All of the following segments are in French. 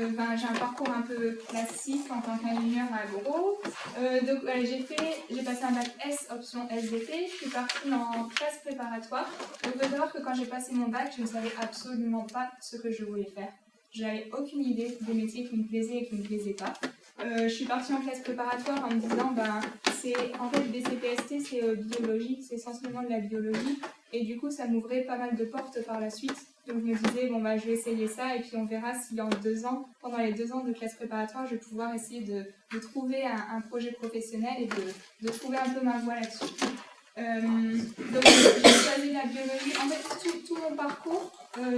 j'ai un parcours un peu classique en tant qu'ingénieur agro. Donc voilà, j'ai passé un bac S option SVT. Je suis partie en classe préparatoire. Donc il faut savoir que quand j'ai passé mon bac, je ne savais absolument pas ce que je voulais faire. Je n'avais aucune idée des métiers qui me plaisaient et qui ne me plaisaient pas. Je suis partie en classe préparatoire en me disant, en fait, BCPST, c'est biologie, c'est essentiellement de la biologie. Et du coup, ça m'ouvrait pas mal de portes par la suite. Donc je me disais, je vais essayer ça et puis on verra si en 2 ans, pendant les 2 ans de classe préparatoire, je vais pouvoir essayer de trouver un projet professionnel et de trouver un peu ma voie là-dessus. Donc j'ai choisi la biologie. En fait, tout mon parcours,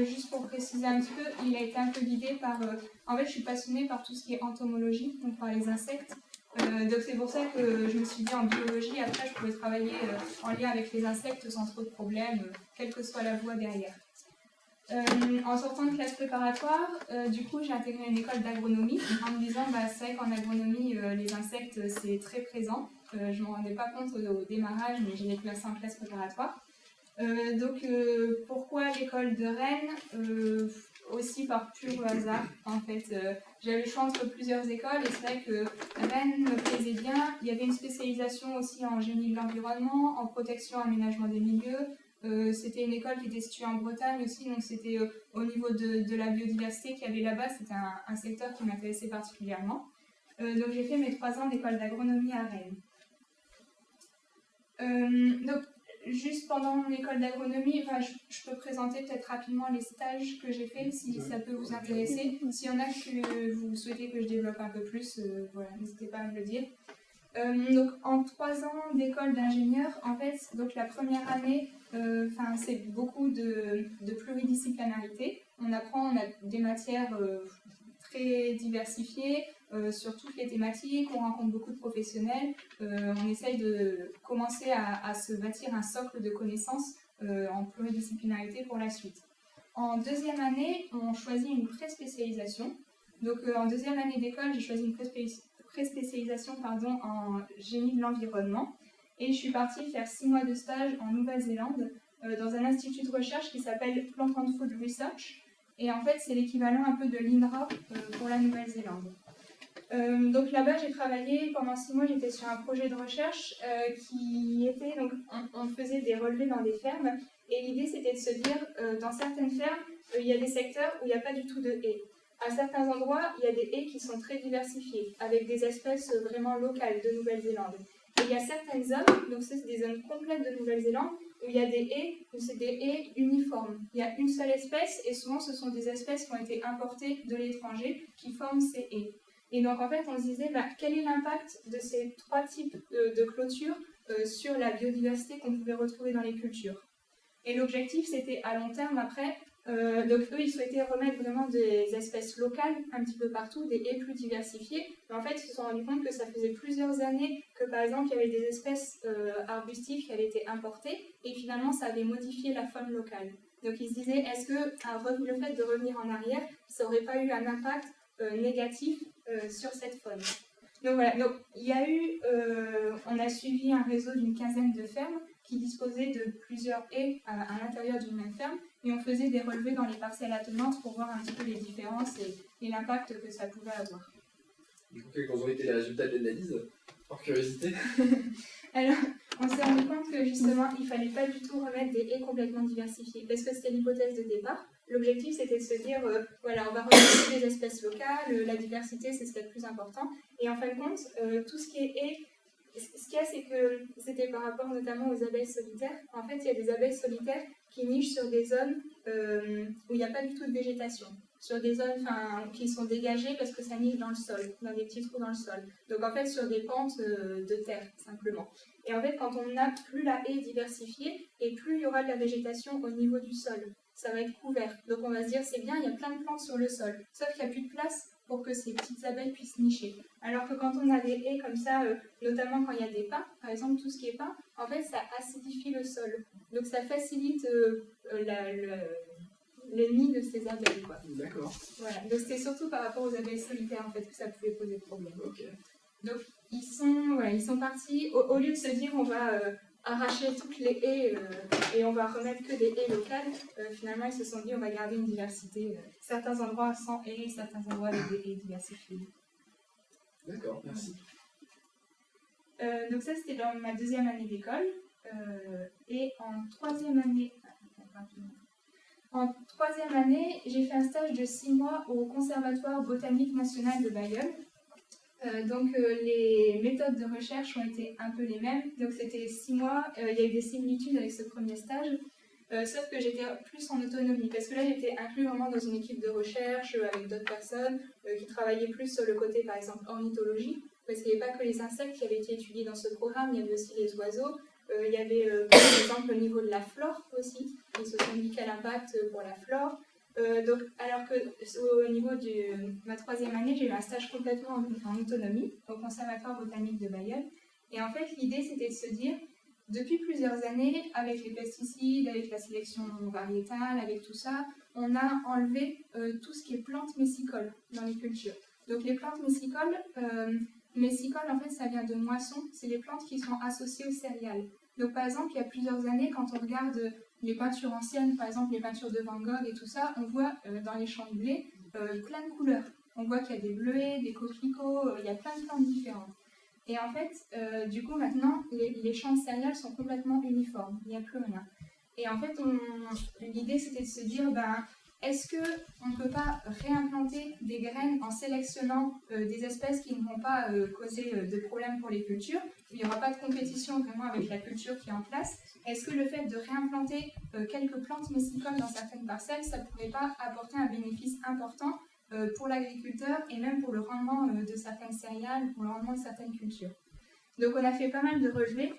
juste pour préciser un petit peu, il a été un peu guidé par... en fait, je suis passionnée par tout ce qui est entomologie, donc par les insectes. Donc c'est pour ça que je me suis dit en biologie, après je pouvais travailler en lien avec les insectes sans trop de problèmes, quelle que soit la voie derrière. En sortant de classe préparatoire, du coup j'ai intégré une école d'agronomie en me disant c'est vrai qu'en agronomie les insectes c'est très présent. Je ne me rendais pas compte au démarrage, mais j'ai découvert ça en classe préparatoire. Pourquoi l'école de Rennes aussi par pur hasard en fait. J'avais le choix entre plusieurs écoles et c'est vrai que Rennes me plaisait bien. Il y avait une spécialisation aussi en génie de l'environnement, en protection et aménagement des milieux. C'était une école qui était située en Bretagne aussi, donc c'était au niveau de la biodiversité qu'il y avait là-bas, c'était un secteur qui m'intéressait particulièrement. Donc j'ai fait mes 3 ans d'école d'agronomie à Rennes. Donc juste pendant mon école d'agronomie, je peux présenter peut-être rapidement les stages que j'ai faits si ça peut vous intéresser. S'il y en a que vous souhaitez que je développe un peu plus, n'hésitez pas à me le dire. Donc en 3 ans d'école d'ingénieur, en fait, donc la première année, c'est beaucoup de pluridisciplinarité. On a des matières très diversifiées sur toutes les thématiques, on rencontre beaucoup de professionnels, on essaye de commencer à se bâtir un socle de connaissances en pluridisciplinarité pour la suite. En 2e année, on choisit une pré-spécialisation. Donc en 2e année d'école, j'ai choisi une pré-spécialisation en génie de l'environnement et je suis partie faire 6 mois de stage en Nouvelle-Zélande dans un institut de recherche qui s'appelle Plant and Food Research et en fait c'est l'équivalent un peu de l'INRA pour la Nouvelle-Zélande. Donc là-bas j'ai travaillé pendant 6 mois, j'étais sur un projet de recherche qui était, donc on faisait des relevés dans des fermes et l'idée c'était de se dire dans certaines fermes il y a des secteurs où il n'y a pas du tout de haies. À certains endroits, il y a des haies qui sont très diversifiées, avec des espèces vraiment locales de Nouvelle-Zélande. Et il y a certaines zones, donc c'est des zones complètes de Nouvelle-Zélande, où il y a des haies, où c'est des haies uniformes. Il y a une seule espèce, et souvent ce sont des espèces qui ont été importées de l'étranger, qui forment ces haies. Et donc en fait, on se disait, quel est l'impact de ces 3 types de clôtures sur la biodiversité qu'on pouvait retrouver dans les cultures. Et l'objectif, c'était à long terme après, donc eux, ils souhaitaient remettre vraiment des espèces locales un petit peu partout, des haies plus diversifiées. Mais en fait, ils se sont rendus compte que ça faisait plusieurs années que, par exemple, il y avait des espèces arbustives qui avaient été importées et finalement, ça avait modifié la faune locale. Donc ils se disaient, est-ce que le fait de revenir en arrière, ça n'aurait pas eu un impact négatif sur cette faune? Donc voilà, donc, il y a eu, on a suivi un réseau d'une 15aine de fermes qui disposaient de plusieurs haies à l'intérieur d'une même ferme et on faisait des relevés dans les parcelles attenantes pour voir un petit peu les différences et l'impact que ça pouvait avoir. Du coup, quels ont été les résultats de l'analyse, par curiosité? Alors, on s'est rendu compte que justement, il ne fallait pas du tout remettre des haies complètement diversifiées parce que c'était l'hypothèse de départ. L'objectif, c'était de se dire, on va remettre les espèces locales, la diversité, c'est ce qui est le plus important. Et en fin de compte, tout ce qui est haies, ce qu'il y a, c'est que c'était par rapport notamment aux abeilles solitaires. En fait, il y a des abeilles solitaires qui nichent sur des zones où il n'y a pas du tout de végétation, sur des zones qui sont dégagées parce que ça niche dans le sol, dans des petits trous dans le sol. Donc en fait, sur des pentes de terre, simplement. Et en fait, quand on n'a plus la haie diversifiée, et plus il y aura de la végétation au niveau du sol, ça va être couvert. Donc on va se dire, c'est bien, il y a plein de plantes sur le sol, sauf qu'il n'y a plus de place pour que ces petites abeilles puissent nicher. Alors que quand on a des haies comme ça, notamment quand il y a des pins, par exemple tout ce qui est pin, en fait ça acidifie le sol. Donc ça facilite les nids de ces abeilles, quoi. D'accord. Voilà. Donc c'était surtout par rapport aux abeilles solitaires en fait que ça pouvait poser problème. Ok. Donc ils sont partis, au lieu de se dire on va arracher toutes les haies et on va remettre que des haies locales, finalement ils se sont dit on va garder une diversité. Certains endroits sans haies, certains endroits avec des haies diversifiées. D'accord, merci. Donc ça c'était dans ma 2e année d'école. Et en 3e année... En 3e année, j'ai fait un stage de 6 mois au Conservatoire botanique national de Bayeul. Les méthodes de recherche ont été un peu les mêmes. Donc c'était 6 mois, il y a eu des similitudes avec ce premier stage, sauf que j'étais plus en autonomie, parce que là j'étais inclus vraiment dans une équipe de recherche avec d'autres personnes qui travaillaient plus sur le côté par exemple ornithologie, parce qu'il n'y avait pas que les insectes qui avaient été étudiés dans ce programme, il y avait aussi les oiseaux, il y avait par exemple au niveau de la flore aussi, ils se sont dit quel impact pour la flore. Alors qu'au niveau de ma 3e année, j'ai eu un stage complètement en autonomie au Conservatoire botanique de Bayeul. Et en fait, l'idée, c'était de se dire, depuis plusieurs années, avec les pesticides, avec la sélection variétale, avec tout ça, on a enlevé tout ce qui est plantes messicoles dans les cultures. Donc les plantes messicoles, en fait, ça vient de moissons, c'est les plantes qui sont associées aux céréales. Donc par exemple, il y a plusieurs années, quand on regarde les peintures anciennes, par exemple les peintures de Van Gogh et tout ça, on voit dans les champs de blé plein de couleurs. On voit qu'il y a des bleuets, des coquelicots, il y a plein de plantes différentes. Et en fait, du coup maintenant, les champs de céréales sont complètement uniformes, il n'y a plus rien. Et en fait, l'idée c'était de se dire, est-ce qu'on ne peut pas réimplanter des graines en sélectionnant des espèces qui ne vont pas causer de problèmes pour les cultures, il n'y aura pas de compétition vraiment avec la culture qui est en place. Est-ce que le fait de réimplanter quelques plantes messicoles dans certaines parcelles, ça ne pourrait pas apporter un bénéfice important pour l'agriculteur et même pour le rendement de certaines céréales, pour le rendement de certaines cultures? Donc on a fait pas mal de relevés.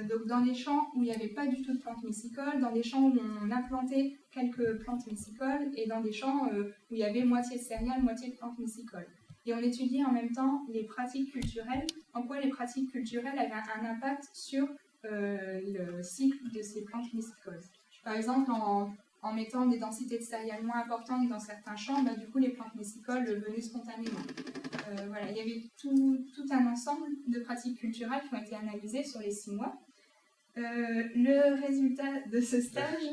Donc dans des champs où il n'y avait pas du tout de plantes messicoles, dans des champs où on implantait quelques plantes messicoles et dans des champs où il y avait moitié de céréales, moitié de plantes messicoles. Et on étudiait en même temps les pratiques culturelles, en quoi les pratiques culturelles avaient un impact sur le cycle de ces plantes messicoles. Par exemple, en mettant des densités de céréales moins importantes dans certains champs, du coup les plantes messicoles venaient spontanément. Voilà, il y avait tout un ensemble de pratiques culturelles qui ont été analysées sur les 6 mois. Le résultat de ce stage,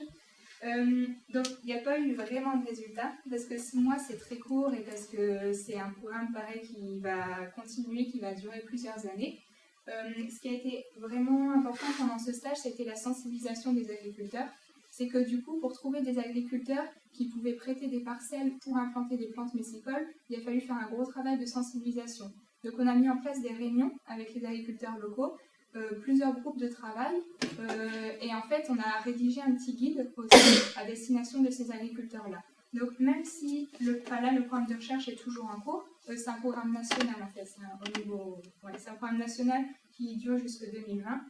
donc il n'y a pas eu vraiment de résultat, parce que 6 mois c'est très court et parce que c'est un programme pareil qui va continuer, qui va durer plusieurs années. Ce qui a été vraiment important pendant ce stage, c'était la sensibilisation des agriculteurs. C'est que du coup, pour trouver des agriculteurs qui pouvaient prêter des parcelles pour implanter des plantes messicoles, il a fallu faire un gros travail de sensibilisation. Donc on a mis en place des réunions avec les agriculteurs locaux, plusieurs groupes de travail, et en fait on a rédigé un petit guide aussi à destination de ces agriculteurs-là. Donc même si le programme de recherche est toujours en cours, c'est un programme national en fait, c'est un programme national qui dure jusqu'en 2020.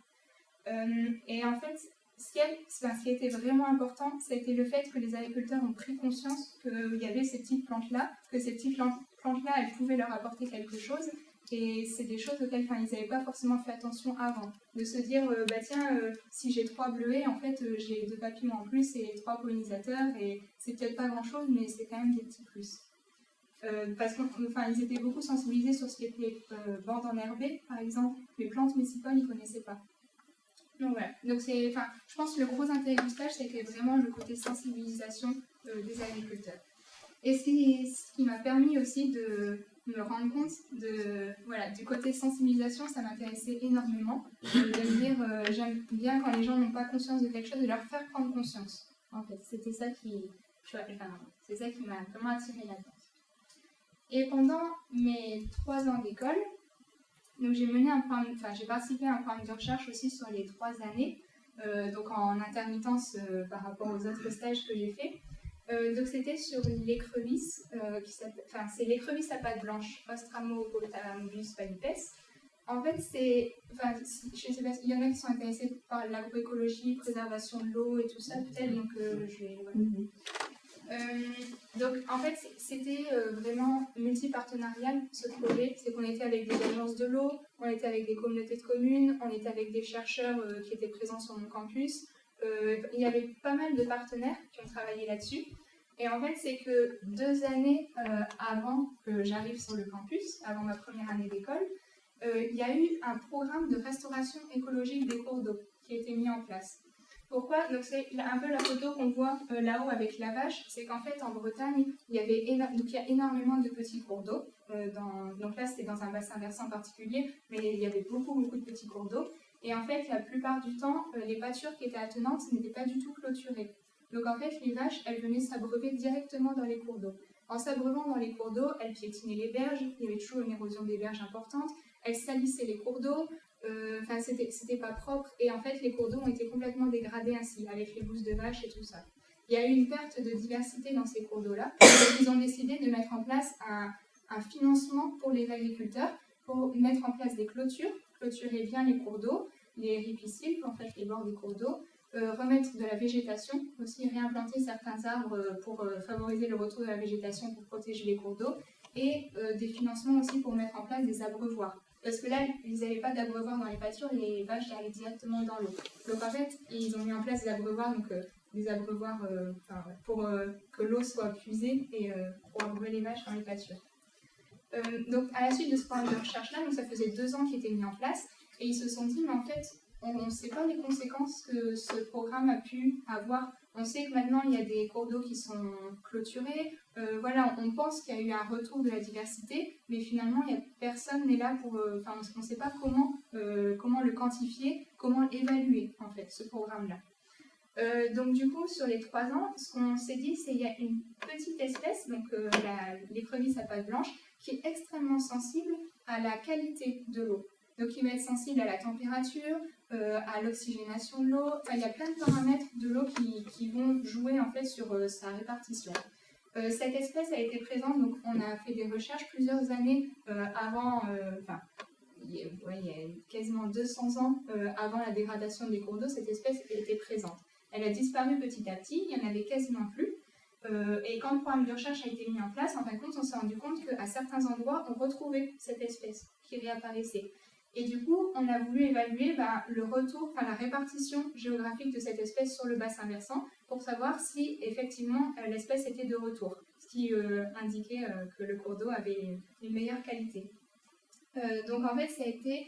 Et en fait, ce qui a été vraiment important, ça a été le fait que les agriculteurs ont pris conscience qu'il y avait ces petites plantes-là, que ces petites plantes-là, elles pouvaient leur apporter quelque chose. Et c'est des choses auxquelles ils n'avaient pas forcément fait attention avant. De se dire, si j'ai 3 bleuets, en fait, j'ai 2 papillons en plus et 3 pollinisateurs. Et c'est peut-être pas grand-chose, mais c'est quand même des petits plus. Parce qu'ils étaient beaucoup sensibilisés sur ce qui était bandes enherbées, par exemple. Les plantes messicoles, ils ne connaissaient pas. Donc voilà. Donc je pense que le gros intérêt du stage, c'était vraiment le côté sensibilisation des agriculteurs. Et ce qui m'a permis aussi de me rendre compte du côté sensibilisation, ça m'intéressait énormément. De me dire, j'aime bien quand les gens n'ont pas conscience de quelque chose, de leur faire prendre conscience. En fait, c'était ça c'est ça qui m'a vraiment attiré là-dedans. Et pendant mes 3 ans d'école, donc j'ai participé à un programme de recherche aussi sur les 3 années, donc en intermittence par rapport aux autres stages que j'ai fait. Donc c'était sur l'écrevisse, c'est l'écrevisse à pattes blanches, Ostramopotamus palipes. En fait, je sais pas, il y en a qui sont intéressés par l'agroécologie, préservation de l'eau et tout ça, peut-être, donc je vais... Ouais. Donc en fait c'était vraiment multipartenarial ce projet, c'est qu'on était avec des agences de l'eau, on était avec des communautés de communes, on était avec des chercheurs qui étaient présents sur mon campus, il y avait pas mal de partenaires qui ont travaillé là-dessus. Et en fait c'est que 2 années avant que j'arrive sur le campus, avant ma première année d'école, il y a eu un programme de restauration écologique des cours d'eau. qui a été mis en place. Pourquoi? Donc c'est un peu la photo qu'on voit là-haut avec la vache, c'est qu'en fait en Bretagne, il y a énormément de petits cours d'eau. Donc là c'était dans un bassin versant particulier, mais il y avait beaucoup de petits cours d'eau. Et en fait la plupart du temps, les pâtures qui étaient attenantes n'étaient pas du tout clôturées. Donc en fait les vaches, elles venaient s'abreuver directement dans les cours d'eau. En s'abreuvant dans les cours d'eau, elles piétinaient les berges, il y avait toujours une érosion des berges importante, elles salissaient les cours d'eau. Enfin, c'était pas propre et en fait les cours d'eau ont été complètement dégradés ainsi avec les bousses de vache et tout ça. Il y a eu une perte de diversité dans ces cours d'eau là et ils ont décidé de mettre en place un financement pour les agriculteurs pour mettre en place des clôturer bien les cours d'eau, les ripisylves, en fait les bords des cours d'eau, remettre de la végétation, aussi réimplanter certains arbres pour favoriser le retour de la végétation pour protéger les cours d'eau et des financements aussi pour mettre en place des abreuvoirs. Parce que là, ils n'avaient pas d'abreuvoir dans les pâtures, les vaches allaient directement dans l'eau. Donc en fait, ils ont mis en place des abreuvoirs, des abreuvoirs pour que l'eau soit puisée et pour abreuver les vaches dans les pâtures. Donc à la suite de ce programme de recherche-là, donc ça faisait 2 ans qu'il était mis en place, et ils se sont dit, mais en fait, on ne sait pas les conséquences que ce programme a pu avoir. On sait que maintenant, il y a des cours d'eau qui sont clôturés. Voilà, on pense qu'il y a eu un retour de la diversité, mais finalement, personne n'est là pour... on ne sait pas comment le quantifier, comment évaluer, en fait, ce programme-là. Donc du coup, sur les 3 ans, ce qu'on s'est dit, c'est qu'il y a une petite espèce, donc l'écrevisse à pattes blanches, qui est extrêmement sensible à la qualité de l'eau. Donc il va être sensible à la température, à l'oxygénation de l'eau. Enfin, il y a plein de paramètres de l'eau qui vont jouer en fait sur sa répartition. Cette espèce a été présente, donc on a fait des recherches plusieurs années avant, il y a quasiment 200 ans avant la dégradation des cours d'eau, cette espèce était présente. Elle a disparu petit à petit, il n'y en avait quasiment plus. Et quand le programme de recherche a été mis en place, en fin de compte, on s'est rendu compte qu'à certains endroits, on retrouvait cette espèce qui réapparaissait. Et du coup, on a voulu évaluer le retour, la répartition géographique de cette espèce sur le bassin versant pour savoir si effectivement l'espèce était de retour, ce qui indiquait que le cours d'eau avait une meilleure qualité. Donc en fait, ça a été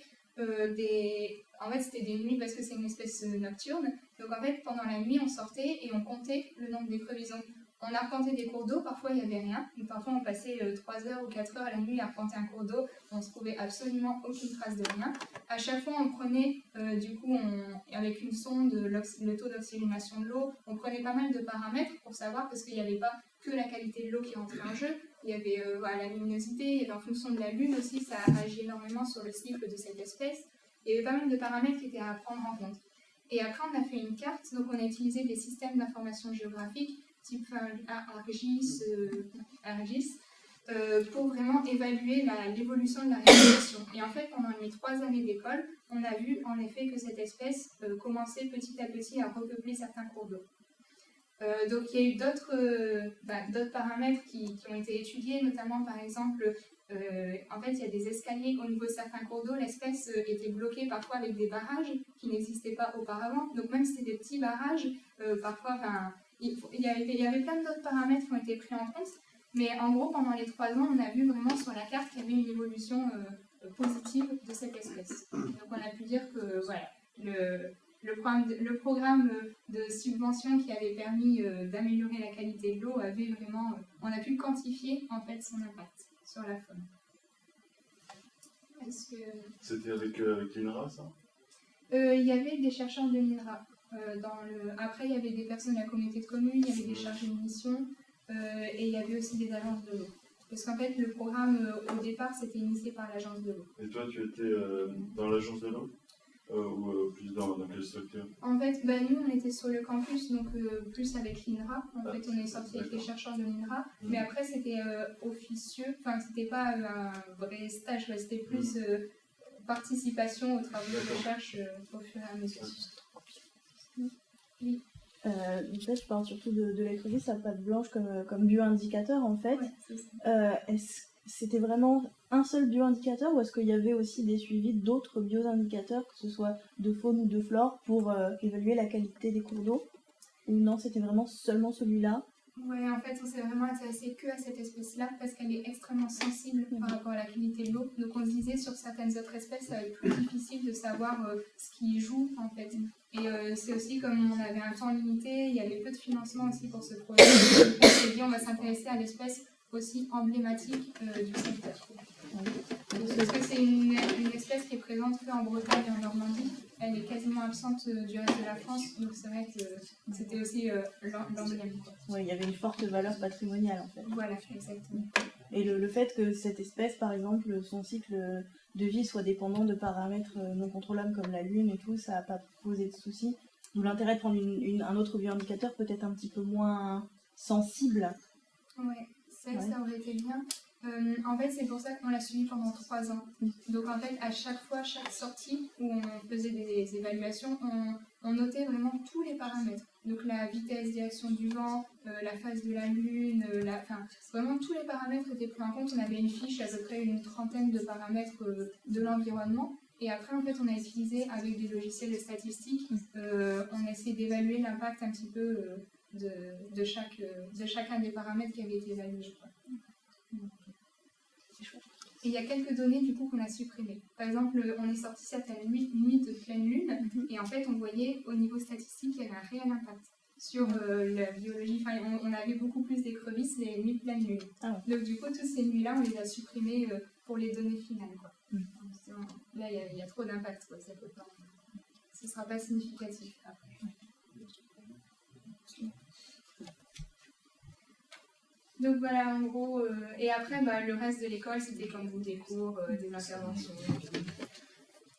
c'était des nuits parce que c'est une espèce nocturne. Donc en fait, pendant la nuit, on sortait et on comptait le nombre d'écrevisons. On arpentait des cours d'eau, parfois il n'y avait rien. Donc, parfois on passait 3 heures ou 4 heures à la nuit à arpenter un cours d'eau, on ne trouvait absolument aucune trace de rien. À chaque fois on prenait, avec une sonde, le taux d'oxygénation de l'eau, on prenait pas mal de paramètres pour savoir, parce qu'il n'y avait pas que la qualité de l'eau qui rentrait en jeu, il y avait la luminosité, il y avait en fonction de la lune aussi, ça agit énormément sur le cycle de cette espèce. Il y avait pas mal de paramètres qui étaient à prendre en compte. Et après on a fait une carte, donc on a utilisé des systèmes d'information géographique type ArcGIS, pour vraiment évaluer l'évolution de la régulation. Et en fait, pendant mes 3 années d'école, on a vu en effet que cette espèce commençait petit à petit à repeupler certains cours d'eau. Donc il y a eu d'autres paramètres qui ont été étudiés, notamment par exemple, en fait il y a des escaliers au niveau de certains cours d'eau, l'espèce était bloquée parfois avec des barrages qui n'existaient pas auparavant, donc même si c'était des petits barrages, parfois il y avait plein d'autres paramètres qui ont été pris en compte, mais en gros pendant les 3 ans on a vu vraiment sur la carte qu'il y avait une évolution positive de cette espèce. Donc on a pu dire que voilà, le programme de subvention qui avait permis d'améliorer la qualité de l'eau avait vraiment, on a pu quantifier en fait son impact sur la faune. C'était avec l'INRA, ça? Il y avait des chercheurs de l'INRA. Après, il y avait des personnes de la communauté de communes, il y avait des chargés de mission et il y avait aussi des agences de l'eau. Parce qu'en fait, le programme, au départ, c'était initié par l'agence de l'eau. Et toi, tu étais dans l'agence de l'eau ou plus dans quelle structure? En fait, nous, on était sur le campus, donc plus avec l'INRA. En fait, on est sorti avec les chercheurs de l'INRA. Mais après, c'était officieux. Enfin, c'était pas un vrai stage, c'était plus participation aux travaux de recherche au fur et à mesure. Oui. Là, je parle surtout de l'écrevisse à pattes blanches comme bioindicateur, en fait. Ouais, est-ce que c'était vraiment un seul bioindicateur ou est-ce qu'il y avait aussi des suivis d'autres bioindicateurs, que ce soit de faune ou de flore, pour évaluer la qualité des cours d'eau? Ou non, c'était vraiment seulement celui-là? Ouais, en fait, on s'est vraiment intéressé que à cette espèce-là parce qu'elle est extrêmement sensible par rapport à la qualité de l'eau. Donc on se disait sur certaines autres espèces, ça va être plus difficile de savoir ce qui joue en fait. Et c'est aussi comme on avait un temps limité, il y avait peu de financement aussi pour ce projet. On s'est dit on va s'intéresser à l'espèce aussi emblématique du secteur. Parce que c'est une espèce qui est présente qu'en Bretagne et en Normandie. Elle est quasiment absente du reste de la France, donc c'est vrai que c'était aussi l'emblème. Oui, il y avait une forte valeur patrimoniale en fait. Voilà, exactement. Et le fait que cette espèce, par exemple, son cycle de vie soit dépendant de paramètres non contrôlables comme la lune et tout, ça n'a pas posé de soucis. D'où l'intérêt de prendre un autre bioindicateur peut-être un petit peu moins sensible. Ouais, c'est vrai que ça aurait été bien. En fait, c'est pour ça qu'on l'a suivi pendant 3 ans. Donc en fait, à chaque fois, chaque sortie où on faisait des évaluations, on notait vraiment tous les paramètres. Donc la vitesse, direction du vent, la phase de la lune, vraiment tous les paramètres étaient pris en compte. On avait une fiche, à peu près une trentaine de paramètres de l'environnement. Et après, en fait, on a utilisé avec des logiciels de statistiques, on a essayé d'évaluer l'impact un petit peu de chacun des paramètres qui avaient été évalués. Et il y a quelques données du coup qu'on a supprimées. Par exemple, on est sorti certaines nuits de pleine lune, et en fait on voyait au niveau statistique qu'il y avait un réel impact sur la biologie. Enfin, on avait beaucoup plus d'écrevisses les nuits de pleine lune. Donc du coup, toutes ces nuits-là, on les a supprimées pour les données finales. Quoi. Là, il y a trop d'impact, quoi. Ça peut pas. Ce ne sera pas significatif après. Donc voilà, en gros, et après, le reste de l'école, c'était comme vous, des cours, des interventions,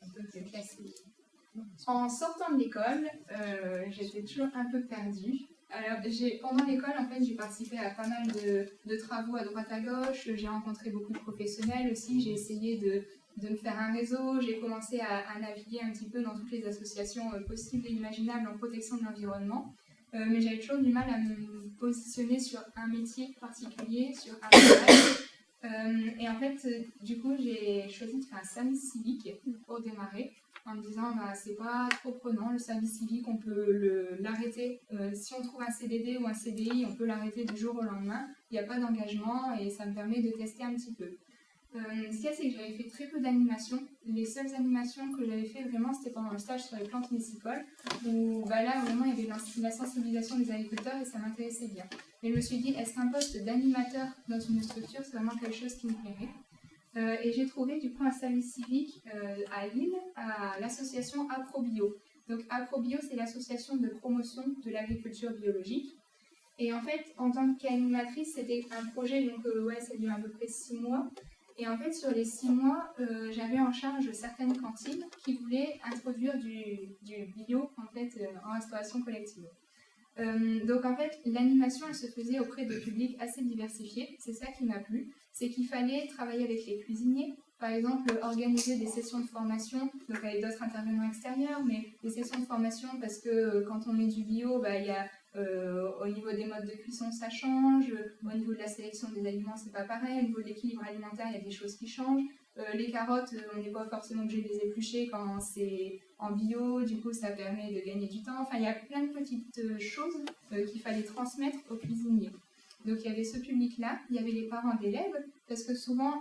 un peu plus classique. En sortant de l'école, j'étais toujours un peu perdue. Alors, pendant l'école, en fait, j'ai participé à pas mal de travaux à droite à gauche, j'ai rencontré beaucoup de professionnels aussi, j'ai essayé de me faire un réseau, j'ai commencé à naviguer un petit peu dans toutes les associations possibles et imaginables en protection de l'environnement. Mais j'avais toujours du mal à me positionner sur un métier particulier, sur un travail. Et en fait, du coup, j'ai choisi de faire un service civique pour démarrer, en me disant c'est pas trop prenant le service civique, on peut l'arrêter. Si on trouve un CDD ou un CDI, on peut l'arrêter du jour au lendemain. Il n'y a pas d'engagement et ça me permet de tester un petit peu. Ce qu'il y a, c'est que j'avais fait très peu d'animations. Les seules animations que j'avais fait vraiment, c'était pendant le stage sur les plantes mésicoles, où là, vraiment, il y avait la sensibilisation des agriculteurs et ça m'intéressait bien. Mais je me suis dit, est-ce qu'un poste d'animateur dans une structure, c'est vraiment quelque chose qui me plairait? Et j'ai trouvé du coup un service civique à Lille, à l'association AproBio. Donc AproBio, c'est l'association de promotion de l'agriculture biologique. Et en fait, en tant qu'animatrice, c'était un projet, donc ça dure à peu près 6 mois. Et en fait, sur les 6 mois, j'avais en charge certaines cantines qui voulaient introduire du bio en fait, en restauration collective. Donc en fait, l'animation, elle se faisait auprès de publics assez diversifiés. C'est ça qui m'a plu. C'est qu'il fallait travailler avec les cuisiniers, par exemple organiser des sessions de formation, donc avec d'autres intervenants extérieurs, mais des sessions de formation parce que quand on met du bio, il y a au niveau des modes de cuisson, ça change. Au niveau de la sélection des aliments, c'est pas pareil. Au niveau de l'équilibre alimentaire, il y a des choses qui changent. Les carottes, on n'est pas forcément obligé de les éplucher quand c'est en bio. Du coup, ça permet de gagner du temps. Enfin, il y a plein de petites choses qu'il fallait transmettre aux cuisiniers. Donc, il y avait ce public-là. Il y avait les parents d'élèves, parce que souvent,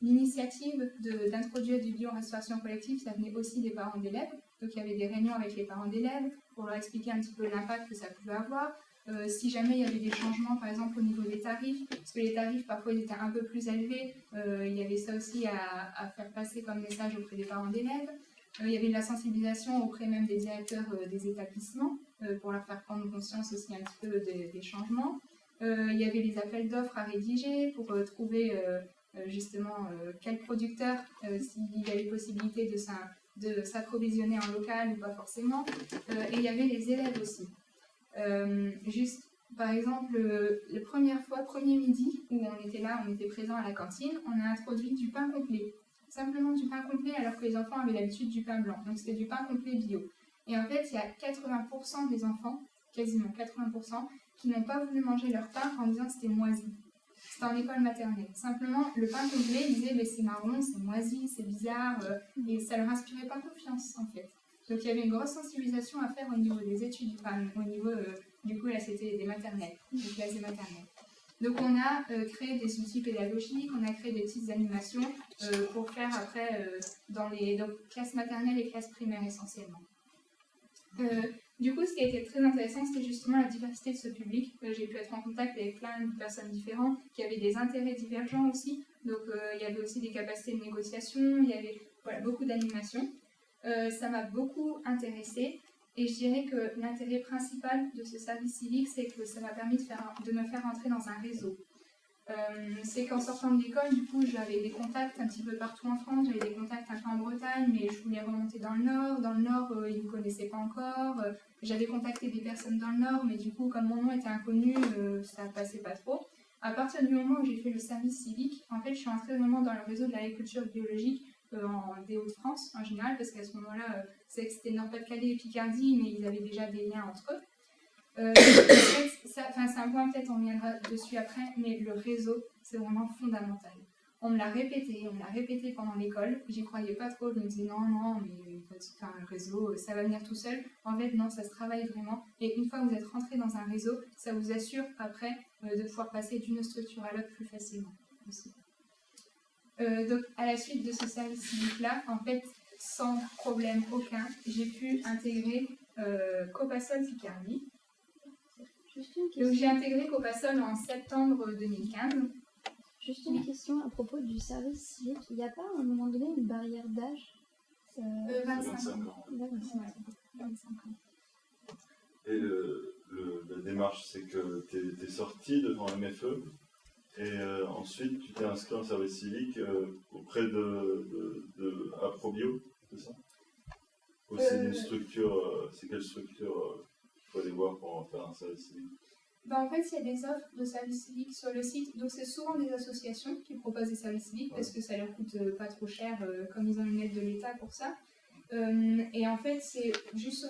l'initiative d'introduire du bio en restauration collective, ça venait aussi des parents d'élèves. Donc, il y avait des réunions avec les parents d'élèves pour leur expliquer un petit peu l'impact que ça pouvait avoir. Si jamais il y avait des changements, par exemple au niveau des tarifs, parce que les tarifs parfois ils étaient un peu plus élevés, il y avait ça aussi à faire passer comme message auprès des parents d'élèves. Il y avait de la sensibilisation auprès même des directeurs des établissements pour leur faire prendre conscience aussi un petit peu des changements. Il y avait les appels d'offres à rédiger pour trouver justement quel producteur, s'il y avait possibilité de s'approvisionner en local ou pas forcément. Et il y avait les élèves aussi. Juste, par exemple, la première fois, premier midi, où on était là, on était présent à la cantine, on a introduit du pain complet. Simplement du pain complet, alors que les enfants avaient l'habitude du pain blanc. Donc c'était du pain complet bio. Et en fait, il y a 80% des enfants, quasiment 80%, qui n'ont pas voulu manger leur pain en disant que c'était moisi. C'était en école maternelle. Simplement, le pain complet, ils disaient c'est marron, c'est moisi, c'est bizarre, et ça leur inspirait pas confiance en fait. Donc il y avait une grosse sensibilisation à faire au niveau des études, au niveau Du coup, là, c'était des maternelles, des classes des maternelles. Donc, on a créé des outils pédagogiques, on a créé des petites animations pour faire après dans les classes maternelles et classes primaires essentiellement. Du coup, ce qui a été très intéressant, c'était justement la diversité de ce public. J'ai pu être en contact avec plein de personnes différentes qui avaient des intérêts divergents aussi. Donc, il y avait aussi des capacités de négociation, il y avait beaucoup d'animations. Ça m'a beaucoup intéressée et je dirais que l'intérêt principal de ce service civique, c'est que ça m'a permis de me faire entrer dans un réseau. C'est qu'en sortant de l'école, du coup, j'avais des contacts un petit peu partout en France, j'avais des contacts un peu en Bretagne, mais je voulais remonter dans le Nord. Dans le Nord, ils ne me connaissaient pas encore. J'avais contacté des personnes dans le Nord, mais du coup, comme mon nom était inconnu, ça ne passait pas trop. À partir du moment où j'ai fait le service civique, en fait, je suis entrée vraiment dans le réseau de l'agriculture biologique des Hauts-de-France en général, parce qu'à ce moment-là, c'était Nord-Pas-de-Calais et Picardie, mais ils avaient déjà des liens entre eux. En fait, c'est un point, peut-être on reviendra dessus après, mais le réseau, c'est vraiment fondamental. On me l'a répété pendant l'école, j'y croyais pas trop, je me disais non, mais un réseau, ça va venir tout seul. En fait, non, ça se travaille vraiment, et une fois que vous êtes rentré dans un réseau, ça vous assure après de pouvoir passer d'une structure à l'autre plus facilement aussi. Donc, à la suite de ce service civique-là, en fait, sans problème aucun, j'ai pu intégrer Copasol Picardie. Donc, j'ai intégré Copasol en septembre 2015. Juste une question à propos du service civique. Il n'y a pas à un moment donné une barrière d'âge 25 ans. D'accord. 25 ans. Et la démarche, c'est que tu es sorti devant MFE et ensuite tu t'es inscrit en service civique auprès de Aprobio, c'est ça? Ou c'est une structure, c'est quelle structure il faut aller voir pour faire un service civique? En fait, il y a des offres de services civiques sur le site, donc c'est souvent des associations qui proposent des services civiques parce que ça leur coûte pas trop cher, comme ils ont une aide de l'État pour ça. Et en fait, c'est juste,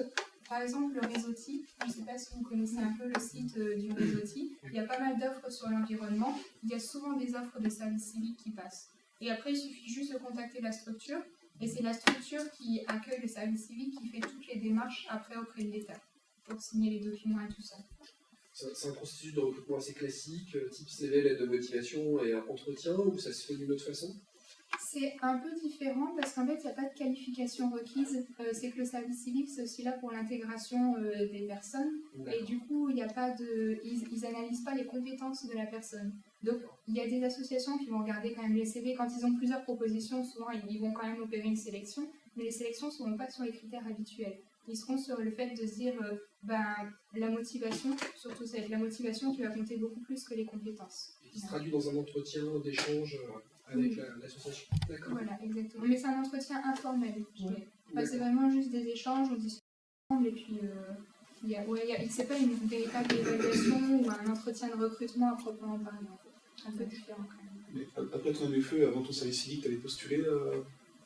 par exemple, le Réseauti. Je ne sais pas si vous connaissez un peu le site du Réseauti. Il y a pas mal d'offres sur l'environnement. Il y a souvent des offres de services civiques qui passent. Et après, il suffit juste de contacter la structure. Et c'est la structure qui accueille le service civique qui fait toutes les démarches après auprès de l'État pour signer les documents et tout ça. C'est un processus de recrutement assez classique, type CV, lettre de motivation et un entretien, ou ça se fait d'une autre façon? C'est un peu différent parce qu'en fait, il n'y a pas de qualification requise. C'est que le service civique, c'est aussi là pour l'intégration des personnes. Et du coup, il n'y a pas de... Ils n'analysent pas les compétences de la personne. Donc, il y a des associations qui vont regarder quand même les CV. Quand ils ont plusieurs propositions, souvent, ils vont quand même opérer une sélection. Mais les sélections ne seront pas sur les critères habituels. Ils seront sur le fait de se dire, la motivation, surtout ça va être la motivation qui va compter beaucoup plus que les compétences. Et qui se traduit dans un entretien d'échange avec l'association. D'accord. Voilà, exactement. Mais c'est un entretien informel, je dirais. C'est vraiment juste des échanges, on discute ensemble et puis c'est pas une véritable évaluation ou un entretien de recrutement à proprement parler. Un peu différent quand même. Mais après ton MFE, avant ton service civique, tu avais postulé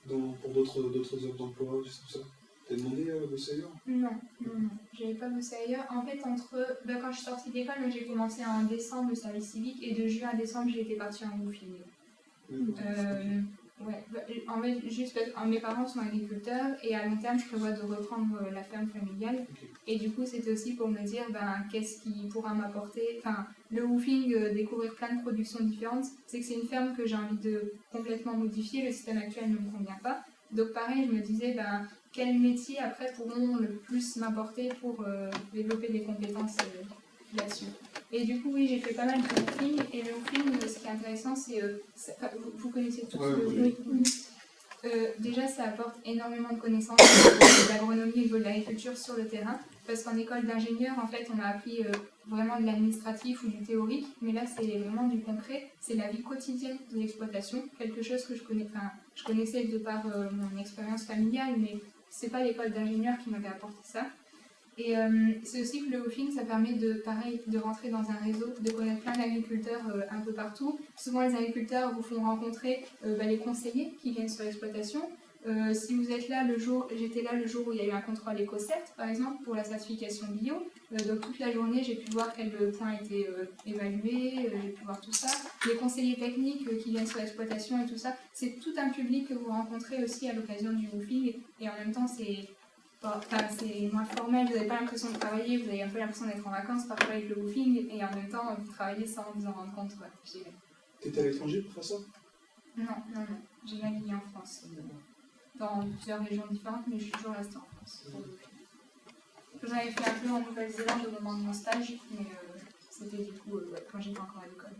pour d'autres offres d'emploi, juste tout ça? T'as demandé à bosser ailleurs? Non, j'avais pas bossé ailleurs. En fait, quand je suis sortie d'école, j'ai commencé en décembre le service civique et de juin à décembre, j'ai été partie en woofing. En fait, juste parce que mes parents sont agriculteurs et à long terme, je prévois de reprendre la ferme familiale. Okay. Et du coup, c'était aussi pour me dire qu'est-ce qui pourra m'apporter. Enfin, le woofing, découvrir plein de productions différentes, c'est que c'est une ferme que j'ai envie de complètement modifier. Le système actuel ne me convient pas. Donc, pareil, je me disais, quels métiers après pourront le plus m'apporter pour développer des compétences là-dessus. Et du coup, oui, j'ai fait pas mal de woofing. Et le woofing, ce qui est intéressant, c'est... vous connaissez tous le woofing. Déjà, ça apporte énormément de connaissances de l'agronomie et de l'agriculture sur le terrain. Parce qu'en école d'ingénieur, en fait, on a appris vraiment de l'administratif ou du théorique. Mais là, c'est vraiment du concret. C'est la vie quotidienne de l'exploitation. Quelque chose que je connaissais de par mon expérience familiale, mais c'est pas l'école d'ingénieur qui m'avait apporté ça. Et c'est aussi que le woofing, ça permet de rentrer dans un réseau, de connaître plein d'agriculteurs un peu partout. Souvent, les agriculteurs vous font rencontrer les conseillers qui viennent sur l'exploitation. Si vous êtes là j'étais là le jour où il y a eu un contrôle Éco-Cert, par exemple, pour la certification bio. Donc toute la journée, j'ai pu voir quels points étaient évalués, j'ai pu voir tout ça. Les conseillers techniques qui viennent sur l'exploitation et tout ça, c'est tout un public que vous rencontrez aussi à l'occasion du woofing. Et en même temps, enfin, c'est moins formel, vous n'avez pas l'impression de travailler, vous avez un peu l'impression d'être en vacances parfois avec le woofing, et en même temps, vous travaillez sans vous en rendre compte, je dirais. T'étais à l'étranger pour faire ça? Non. J'ai navigué en France, dans plusieurs régions différentes, mais je suis toujours restée en France. J'en avais fait un peu en Nouvelle-Zélande au moment de mon stage, mais c'était du coup quand j'étais encore à l'école.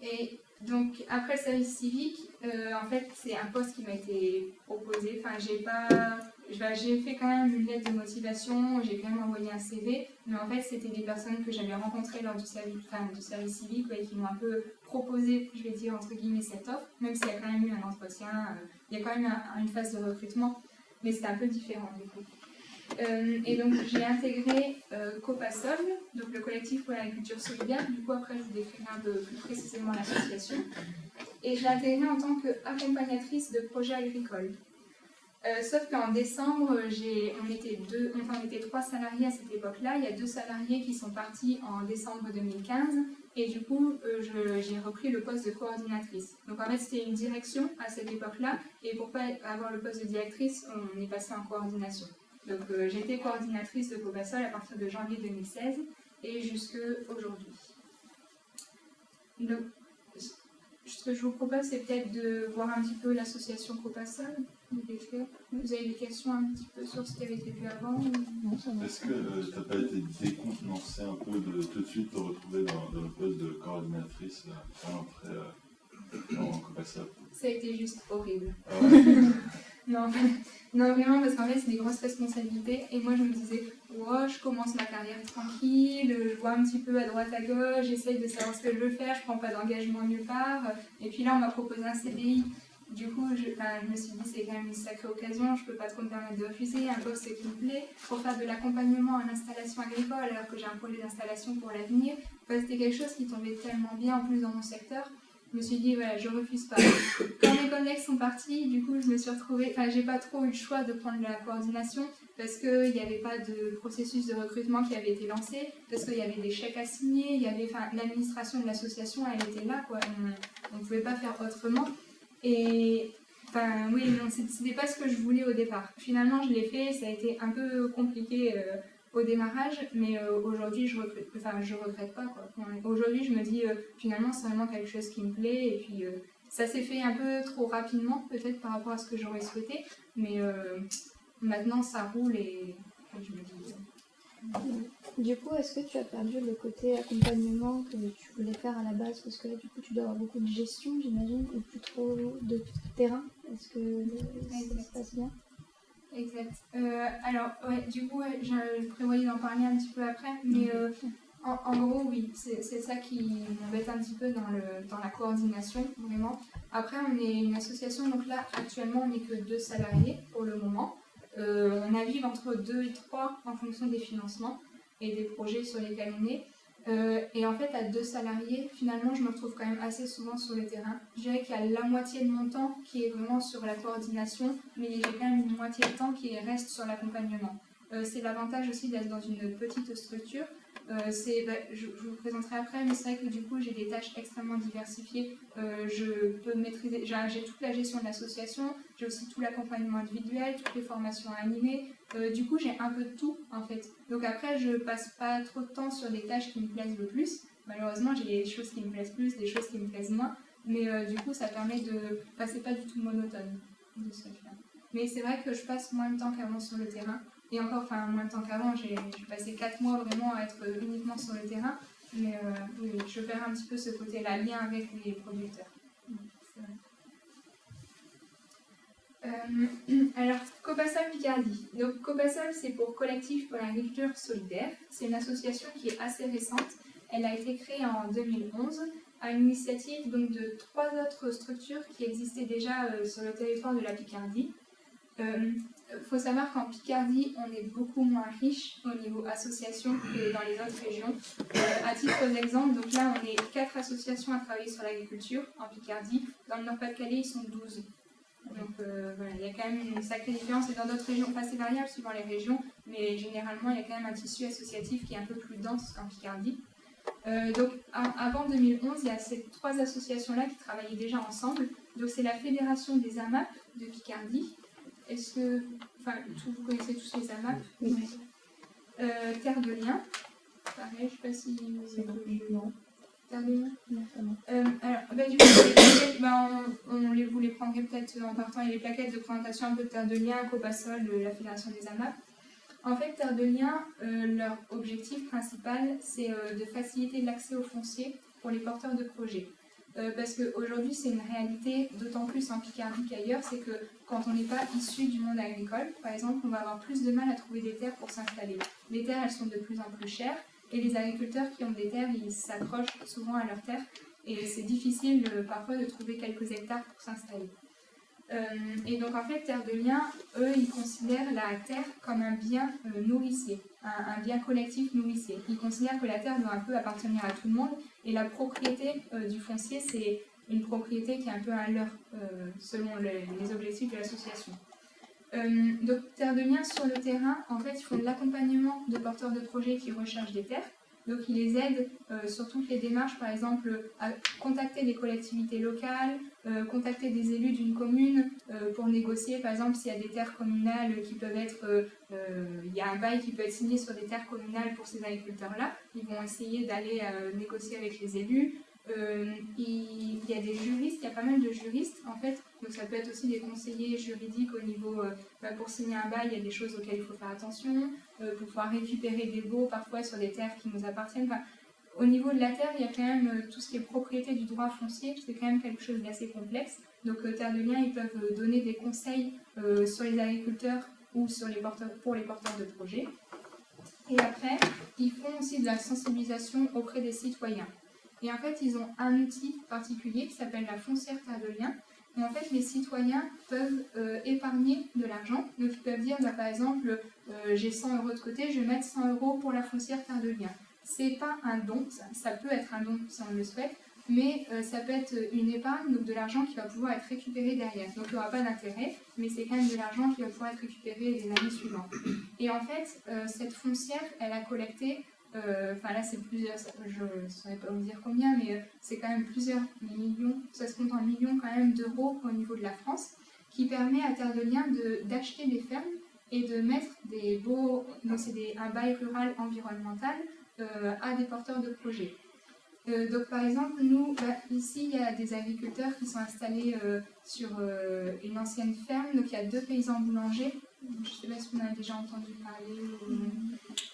Et donc, après le service civique, en fait, c'est un poste qui m'a été proposé. Enfin, j'ai fait quand même une lettre de motivation, j'ai quand même envoyé un CV, mais en fait, c'était des personnes que j'avais rencontrées lors du service civique qui m'ont un peu proposé, je vais dire, entre guillemets, cette offre, même s'il y a quand même eu un entretien, il y a quand même une phase de recrutement, mais c'était un peu différent du coup. Et donc j'ai intégré Copasol, donc le collectif pour l'agriculture solidaire. Du coup après je vous décrirai un peu plus précisément l'association. Et je l'ai intégrée en tant qu'accompagnatrice de projets agricoles. Sauf qu'en décembre, on était 3 salariés à cette époque-là. Il y a 2 salariés qui sont partis en décembre 2015. Et du coup, j'ai repris le poste de coordinatrice. Donc en fait, c'était une direction à cette époque-là. Et pour pas avoir le poste de directrice, on est passé en coordination. Donc j'étais coordinatrice de Copasol à partir de janvier 2016 et jusqu'à aujourd'hui. Donc, ce que je vous propose, c'est peut-être de voir un petit peu l'association Copasol. Vous avez des questions un petit peu sur ce qui avait été vu avant Est-ce que tu n'as pas été décontenancé un peu de tout de suite te retrouver dans le poste de coordinatrice à l'entrée en Copasol? Ça a été juste horrible. Ah ouais. Non, vraiment, parce qu'en fait, c'est des grosses responsabilités. Et moi, je me disais, wow, je commence ma carrière tranquille, je vois un petit peu à droite à gauche, j'essaye de savoir ce que je veux faire, je prends pas d'engagement nulle part. Et puis là, on m'a proposé un CDI. Du coup, je me suis dit, c'est quand même une sacrée occasion, je peux pas trop me permettre de refuser, un poste qui me plaît, pour faire de l'accompagnement en installation agricole, alors que j'ai un projet d'installation pour l'avenir. Enfin, c'était quelque chose qui tombait tellement bien en plus dans mon secteur. Je me suis dit, voilà, je refuse pas. Quand mes collègues sont partis, du coup, je me suis retrouvée, j'ai pas trop eu le choix de prendre la coordination parce qu'il n'y avait pas de processus de recrutement qui avait été lancé, parce qu'il y avait des chèques à signer, il y avait, l'administration de l'association, elle était là, quoi. On ne pouvait pas faire autrement. Et, oui, non, c'était pas ce que je voulais au départ. Finalement, je l'ai fait, ça a été un peu compliqué au démarrage, mais aujourd'hui je regrette pas quoi. Aujourd'hui je me dis finalement c'est vraiment quelque chose qui me plaît et puis ça s'est fait un peu trop rapidement peut-être par rapport à ce que j'aurais souhaité, mais maintenant ça roule et je me dis... Du coup, est-ce que tu as perdu le côté accompagnement que tu voulais faire à la base? Parce que là, du coup, tu dois avoir beaucoup de gestion, j'imagine, et plus trop de terrain. Est-ce que ça se passe bien? Exact. Alors, ouais, du coup, je prévoyais d'en parler un petit peu après, mais en gros, oui, c'est ça qui m'embête un petit peu dans la coordination, vraiment. Après, on est une association, donc là, actuellement, on n'est que 2 salariés pour le moment. On navigue entre 2 et 3 en fonction des financements et des projets sur lesquels on est. Et en fait, à 2 salariés, finalement, je me retrouve quand même assez souvent sur le terrain. Je dirais qu'il y a la moitié de mon temps qui est vraiment sur la coordination, mais j'ai quand même une moitié de temps qui reste sur l'accompagnement. C'est l'avantage aussi d'être dans une petite structure. Je vous présenterai après, mais c'est vrai que du coup, j'ai des tâches extrêmement diversifiées. Je peux maîtriser, j'ai toute la gestion de l'association, j'ai aussi tout l'accompagnement individuel, toutes les formations à animer. Du coup, j'ai un peu de tout en fait. Donc après, je passe pas trop de temps sur des tâches qui me plaisent le plus. Malheureusement, j'ai des choses qui me plaisent plus, des choses qui me plaisent moins. Mais du coup, ça permet de passer pas du tout monotone de ce fait-là. Mais c'est vrai que je passe moins de temps qu'avant sur le terrain. Et encore, moins de temps qu'avant, j'ai passé 4 mois vraiment à être uniquement sur le terrain. Mais oui, je perds un petit peu ce côté-là, lien avec les producteurs. Alors, Copasol Picardie. Donc, Copasol, c'est pour Collectif pour l'agriculture solidaire. C'est une association qui est assez récente. Elle a été créée en 2011 à l'initiative donc, de 3 autres structures qui existaient déjà sur le territoire de la Picardie. Faut savoir qu'en Picardie, on est beaucoup moins riche au niveau association que dans les autres régions. À titre d'exemple, donc là, on est 4 associations à travailler sur l'agriculture en Picardie. Dans le Nord-Pas-de-Calais, ils sont 12. Donc voilà, il y a quand même une sacrée différence. Et dans d'autres régions, c'est variable suivant les régions, mais généralement, il y a quand même un tissu associatif qui est un peu plus dense qu'en Picardie. Donc avant 2011, il y a ces 3 associations-là qui travaillaient déjà ensemble. Donc c'est la Fédération des AMAP, de Picardie. Est-ce que, vous connaissez tous les AMAP? Oui. Terre de Liens, pareil, je ne sais pas si vous C'est avez bon. Non. Terre de Liens. Non, ça non. Alors, du coup, les plaquettes, vous les prendrez peut-être en partant. Il y a les plaquettes de présentation un peu de Terre de Liens, Copasol, la Fédération des AMAP. En fait, Terre de Liens, leur objectif principal, c'est de faciliter l'accès au foncier pour les porteurs de projets. Parce qu'aujourd'hui, c'est une réalité, d'autant plus en Picardie qu'ailleurs, c'est que quand on n'est pas issu du monde agricole, par exemple, on va avoir plus de mal à trouver des terres pour s'installer. Les terres, elles sont de plus en plus chères, et les agriculteurs qui ont des terres, ils s'accrochent souvent à leurs terres, et c'est difficile parfois de trouver quelques hectares pour s'installer. Et donc en fait, Terre de Liens, eux, ils considèrent la terre comme un bien nourricier, un bien collectif nourricier. Ils considèrent que la terre doit un peu appartenir à tout le monde, et la propriété du foncier, c'est une propriété qui est un peu un leur, selon les objectifs de l'association. Donc Terre de Liens, sur le terrain, en fait, ils font de l'accompagnement de porteurs de projets qui recherchent des terres. Donc ils les aident sur toutes les démarches, par exemple à contacter des collectivités locales, contacter des élus d'une commune pour négocier, par exemple s'il y a des terres communales qui peuvent être, il y a un bail qui peut être signé sur des terres communales pour ces agriculteurs-là, ils vont essayer d'aller négocier avec les élus. Il y a des juristes, il y a pas mal de juristes en fait, donc ça peut être aussi des conseillers juridiques au niveau, pour signer un bail, il y a des choses auxquelles il faut faire attention, pour pouvoir récupérer des baux parfois sur des terres qui nous appartiennent. Au niveau de la terre, il y a quand même tout ce qui est propriété du droit foncier, c'est quand même quelque chose d'assez complexe. Donc Terre de Liens, ils peuvent donner des conseils sur les agriculteurs ou sur pour les porteurs de projets. Et après, ils font aussi de la sensibilisation auprès des citoyens. Et en fait, ils ont un outil particulier qui s'appelle la foncière Terre de Liens. Et en fait, les citoyens peuvent épargner de l'argent. Donc, ils peuvent dire, par exemple, j'ai 100 € de côté, je vais mettre 100 € pour la foncière Terre de Liens. C'est pas un don, ça peut être un don si on le souhaite, mais ça peut être une épargne, donc de l'argent qui va pouvoir être récupéré derrière. Donc, il n'y aura pas d'intérêt, mais c'est quand même de l'argent qui va pouvoir être récupéré les années suivantes. Et en fait, cette foncière, elle a collecté. Là c'est plusieurs, je ne saurais pas vous dire combien, mais c'est quand même plusieurs millions, ça se compte en millions quand même d'euros au niveau de la France, qui permet à Terre de Liens d'acheter des fermes et de mettre des beaux, donc c'est un bail rural environnemental à des porteurs de projets. Donc par exemple, nous, ici il y a des agriculteurs qui sont installés sur une ancienne ferme, donc il y a 2 paysans boulangers. Je ne sais pas si vous en avez déjà entendu parler.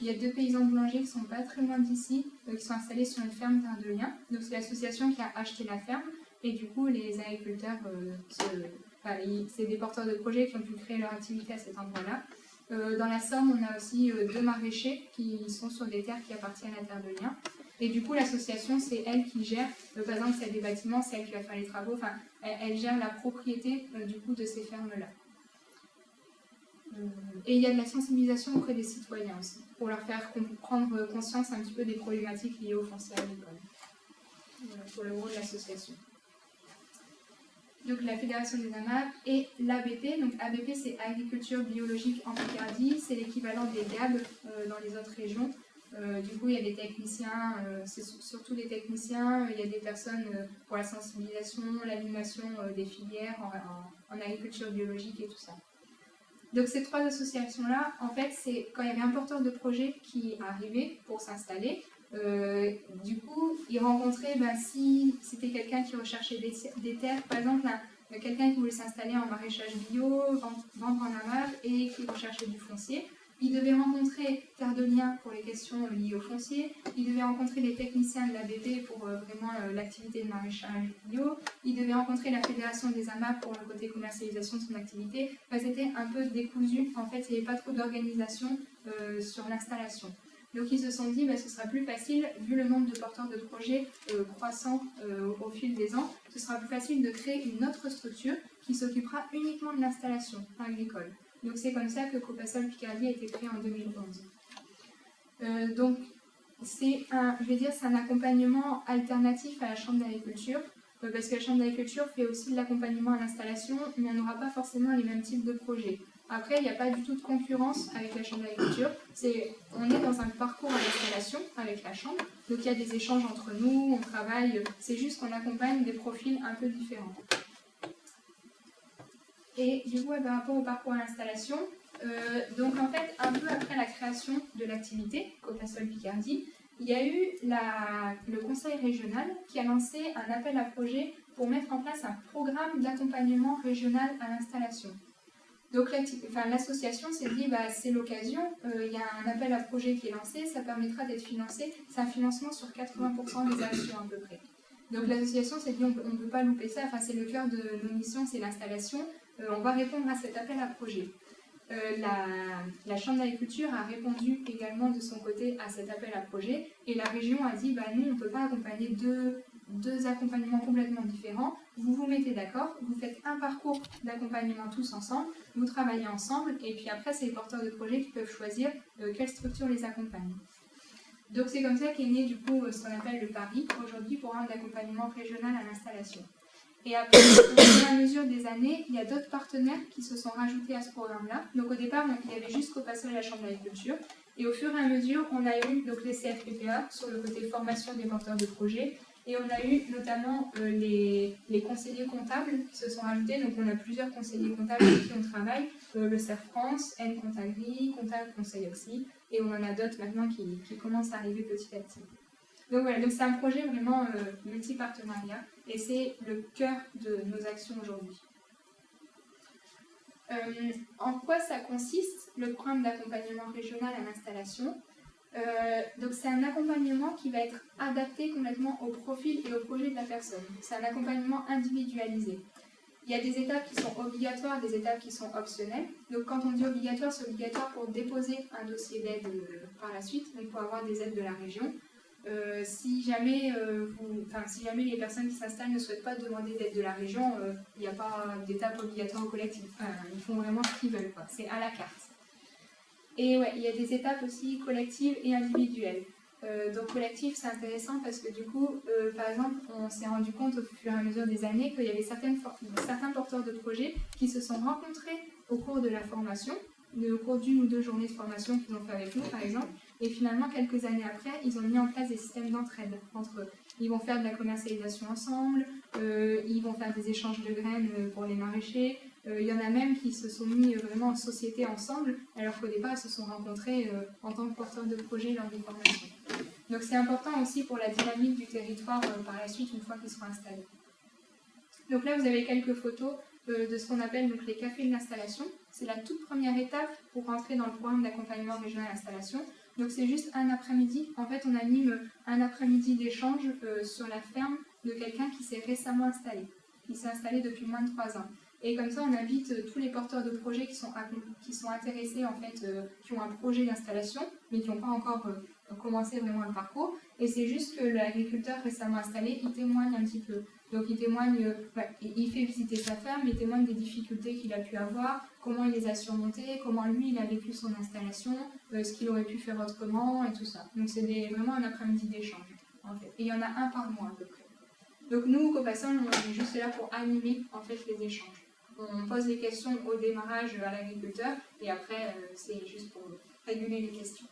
Il y a 2 paysans boulangers qui ne sont pas très loin d'ici, qui sont installés sur une ferme Terre de Liens. Donc c'est l'association qui a acheté la ferme. Et du coup, les agriculteurs, c'est des porteurs de projets qui ont pu créer leur activité à cet endroit-là. Dans la Somme, on a aussi 2 maraîchers qui sont sur des terres qui appartiennent à Terre de Liens. Et du coup, l'association, c'est elle qui gère, par exemple, s'il y a des bâtiments, c'est elle qui va faire les travaux. Enfin, elle gère la propriété du coup de ces fermes-là. Et il y a de la sensibilisation auprès des citoyens aussi, pour leur faire prendre conscience un petit peu des problématiques liées au foncier agricole. Voilà, pour le rôle de l'association. Donc la Fédération des AMAP et l'ABP. Donc ABP, c'est Agriculture Biologique en Picardie, c'est l'équivalent des GAB dans les autres régions. Du coup, il y a des techniciens, c'est surtout des techniciens, il y a des personnes pour la sensibilisation, l'animation des filières en agriculture biologique et tout ça. Donc ces 3 associations-là, en fait, c'est quand il y avait un porteur de projet qui arrivait pour s'installer, du coup, il rencontrait, si c'était quelqu'un qui recherchait des terres, par exemple, quelqu'un qui voulait s'installer en maraîchage bio, vendre en AMAP et qui recherchait du foncier. Il devait rencontrer Terre de Liens pour les questions liées au foncier. Il devait rencontrer les techniciens de l'ABP pour vraiment l'activité de maraîchage bio. Il devait rencontrer la Fédération des AMAP pour le côté commercialisation de son activité. C'était un peu décousu. En fait, il n'y avait pas trop d'organisation sur l'installation. Donc ils se sont dit ce sera plus facile, vu le nombre de porteurs de projets croissant au fil des ans, ce sera plus facile de créer une autre structure qui s'occupera uniquement de l'installation agricole. Donc c'est comme ça que Copasol Picardie a été créé en 2011. Donc c'est un accompagnement alternatif à la Chambre d'agriculture, parce que la Chambre d'agriculture fait aussi de l'accompagnement à l'installation, mais on n'aura pas forcément les mêmes types de projets. Après, il n'y a pas du tout de concurrence avec la Chambre d'agriculture. On est dans un parcours à l'installation avec la Chambre, donc il y a des échanges entre nous, on travaille, c'est juste qu'on accompagne des profils un peu différents. Et du coup, par rapport au parcours à l'installation, donc en fait, un peu après la création de l'activité, Copasol Picardie, il y a eu le conseil régional qui a lancé un appel à projet pour mettre en place un programme d'accompagnement régional à l'installation. Donc l'association s'est dit, c'est l'occasion, il y a un appel à projet qui est lancé, ça permettra d'être financé, c'est un financement sur 80% des actions à peu près. Donc l'association s'est dit, on ne peut pas louper ça, c'est le cœur de nos missions, c'est l'installation, on va répondre à cet appel à projet. La Chambre d'agriculture a répondu également de son côté à cet appel à projet et la région a dit nous on ne peut pas accompagner deux accompagnements complètement différents, vous vous mettez d'accord, vous faites un parcours d'accompagnement tous ensemble, vous travaillez ensemble et puis après c'est les porteurs de projet qui peuvent choisir quelle structure les accompagne. Donc c'est comme ça qu'est né du coup ce qu'on appelle le PARI, aujourd'hui Programme d'accompagnement régional à l'installation. Et après, au fur et à mesure des années, il y a d'autres partenaires qui se sont rajoutés à ce programme-là. Donc au départ, il y avait juste Copasol et la Chambre d'agriculture. Et au fur et à mesure, on a eu donc, les CFPPA sur le côté formation des porteurs de projets. Et on a eu notamment les conseillers comptables qui se sont rajoutés. Donc on a plusieurs conseillers comptables avec qui on travaille. Le CERF France, N-Comptagri, Comptable Conseil aussi. Et on en a d'autres maintenant qui commencent à arriver petit à petit. Donc voilà, donc c'est un projet vraiment multi-partenariat et c'est le cœur de nos actions aujourd'hui. En quoi ça consiste, le programme d'accompagnement régional à l'installation? Donc c'est un accompagnement qui va être adapté complètement au profil et au projet de la personne. C'est un accompagnement individualisé. Il y a des étapes qui sont obligatoires, des étapes qui sont optionnelles. Donc quand on dit obligatoire, c'est obligatoire pour déposer un dossier d'aide par la suite, donc pour avoir des aides de la région. Si jamais les personnes qui s'installent ne souhaitent pas demander d'aide de la région, il n'y a pas d'étape obligatoire au collectif. Ils font vraiment ce qu'ils veulent, quoi. C'est à la carte. Et ouais, il y a des étapes aussi collectives et individuelles. Donc collectif, c'est intéressant parce que du coup, par exemple, on s'est rendu compte au fur et à mesure des années qu'il y avait certains porteurs de projets qui se sont rencontrés au cours de la formation, au cours d'une ou deux journées de formation qu'ils ont fait avec nous, par exemple. Et finalement, quelques années après, ils ont mis en place des systèmes d'entraide entre eux. Ils vont faire de la commercialisation ensemble, ils vont faire des échanges de graines pour les maraîchers. Il y en a même qui se sont mis vraiment en société ensemble, alors qu'au départ, ils se sont rencontrés en tant que porteurs de projets lors des formations. Donc c'est important aussi pour la dynamique du territoire par la suite, une fois qu'ils seront installés. Donc là, vous avez quelques photos de ce qu'on appelle donc, les cafés de l'installation. C'est la toute première étape pour rentrer dans le programme d'accompagnement régional à l'installation. Donc c'est juste un après-midi. En fait, on anime un après-midi d'échange sur la ferme de quelqu'un qui s'est récemment installé. Il s'est installé depuis moins de 3 ans. Et comme ça, on invite tous les porteurs de projets qui sont intéressés, en fait, qui ont un projet d'installation, mais qui n'ont pas encore commencé vraiment le parcours. Et c'est juste que l'agriculteur récemment installé, il témoigne un petit peu. Donc il témoigne, il fait visiter sa ferme, il témoigne des difficultés qu'il a pu avoir, comment il les a surmontées, comment lui il a vécu son installation, ce qu'il aurait pu faire autrement et tout ça. Donc c'est vraiment un après-midi d'échange en fait. Et il y en a un par mois à peu près. Donc nous, Copasol, on est juste là pour animer en fait les échanges. On pose des questions au démarrage à l'agriculteur et après c'est juste pour réguler les questions.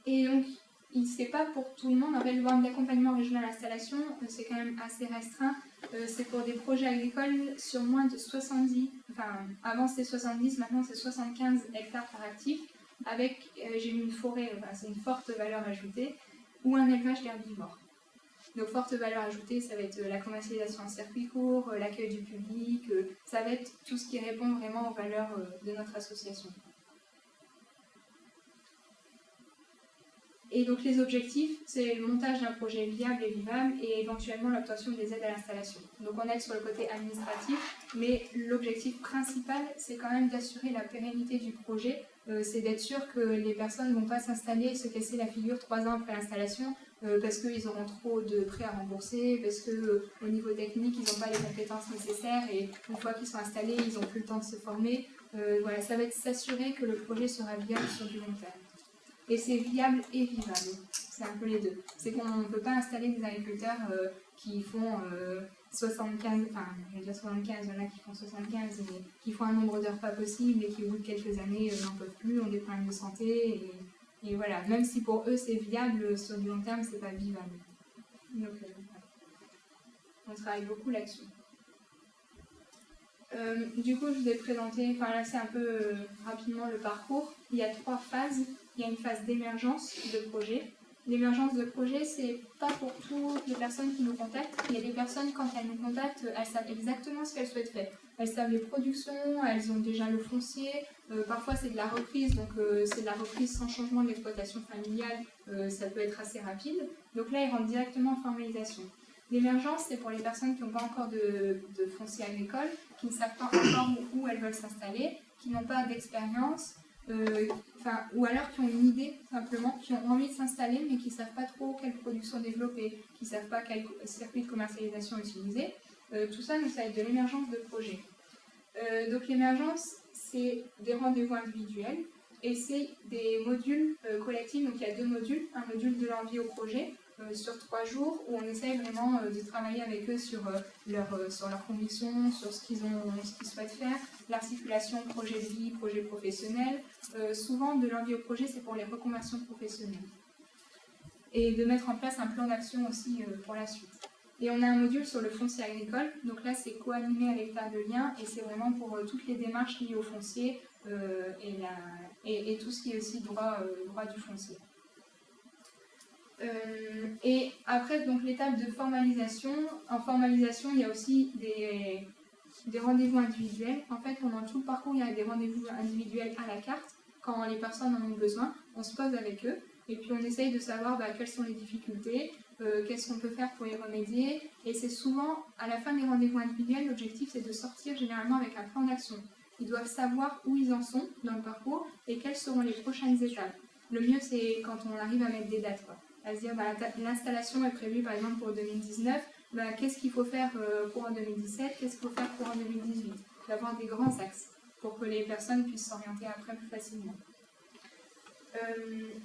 Et donc, c'est pas pour tout le monde. En fait, le programme d'accompagnement régional à l'installation, c'est quand même assez restreint. C'est pour des projets agricoles sur moins de 70, avant c'était 70, maintenant c'est 75 hectares par actif, avec, j'ai mis une forêt, c'est une forte valeur ajoutée, ou un élevage d'herbivores. Donc, forte valeur ajoutée, ça va être la commercialisation en circuit court, l'accueil du public, ça va être tout ce qui répond vraiment aux valeurs de notre association. Et donc les objectifs, c'est le montage d'un projet viable et vivable et éventuellement l'obtention des aides à l'installation. Donc on aide sur le côté administratif, mais l'objectif principal, c'est quand même d'assurer la pérennité du projet. C'est d'être sûr que les personnes ne vont pas s'installer et se casser la figure 3 ans après l'installation parce qu'ils auront trop de prêts à rembourser, parce qu'au niveau technique, ils n'ont pas les compétences nécessaires et une fois qu'ils sont installés, ils n'ont plus le temps de se former. Voilà, ça va être s'assurer que le projet sera viable sur du long terme. Et c'est viable et vivable, c'est un peu les deux. C'est qu'on ne peut pas installer des agriculteurs qui font 75, je vais dire 75, il y en a qui font 75, mais qui font un nombre d'heures pas possible et qui au bout de quelques années n'en peuvent plus, ont des problèmes de santé. Et voilà, même si pour eux c'est viable, sur du long terme, c'est pas vivable. Donc, On travaille beaucoup là-dessus. Du coup, je vous ai présenté, enfin là c'est un peu rapidement le parcours. Il y a 3 phases. Il y a une phase d'émergence de projet. L'émergence de projet, c'est pas pour toutes les personnes qui nous contactent. Il y a des personnes, quand elles nous contactent, elles savent exactement ce qu'elles souhaitent faire. Elles savent les productions, elles ont déjà le foncier. Parfois, c'est de la reprise, donc c'est de la reprise sans changement d'exploitation familiale. Ça peut être assez rapide. Donc là, ils rentrent directement en formalisation. L'émergence, c'est pour les personnes qui n'ont pas encore de foncier agricole, qui ne savent pas encore où elles veulent s'installer, qui n'ont pas d'expérience, ou alors qui ont une idée simplement, qui ont envie de s'installer mais qui ne savent pas trop quelle production développer, qui ne savent pas quel circuit de commercialisation utiliser. Tout ça, ça va être de l'émergence de projet. Donc l'émergence, c'est des rendez-vous individuels et c'est des modules collectifs. Donc il y a 2 modules, un module de l'envie au projet, sur 3 jours où on essaye vraiment de travailler avec eux sur leurs convictions, sur ce qu'ils souhaitent faire, l'articulation projet de vie, projet professionnel. Souvent, de l'envie au projet, c'est pour les reconversions professionnelles. Et de mettre en place un plan d'action aussi pour la suite. Et on a un module sur le foncier agricole, donc là c'est co-animé à l'hectare de lien et c'est vraiment pour toutes les démarches liées au foncier et tout ce qui est aussi droit du foncier. Et après, donc l'étape de formalisation. En formalisation, il y a aussi des rendez-vous individuels. En fait, pendant tout le parcours, il y a des rendez-vous individuels à la carte. Quand les personnes en ont besoin, on se pose avec eux. Et puis on essaye de savoir quelles sont les difficultés, qu'est-ce qu'on peut faire pour y remédier. Et c'est souvent, à la fin des rendez-vous individuels, l'objectif c'est de sortir généralement avec un plan d'action. Ils doivent savoir où ils en sont dans le parcours et quelles seront les prochaines étapes. Le mieux, c'est quand on arrive à mettre des dates, à se dire l'installation est prévue par exemple pour 2019, qu'est-ce qu'il faut faire pour en 2017, qu'est-ce qu'il faut faire pour en 2018. D'avoir des grands axes pour que les personnes puissent s'orienter après plus facilement.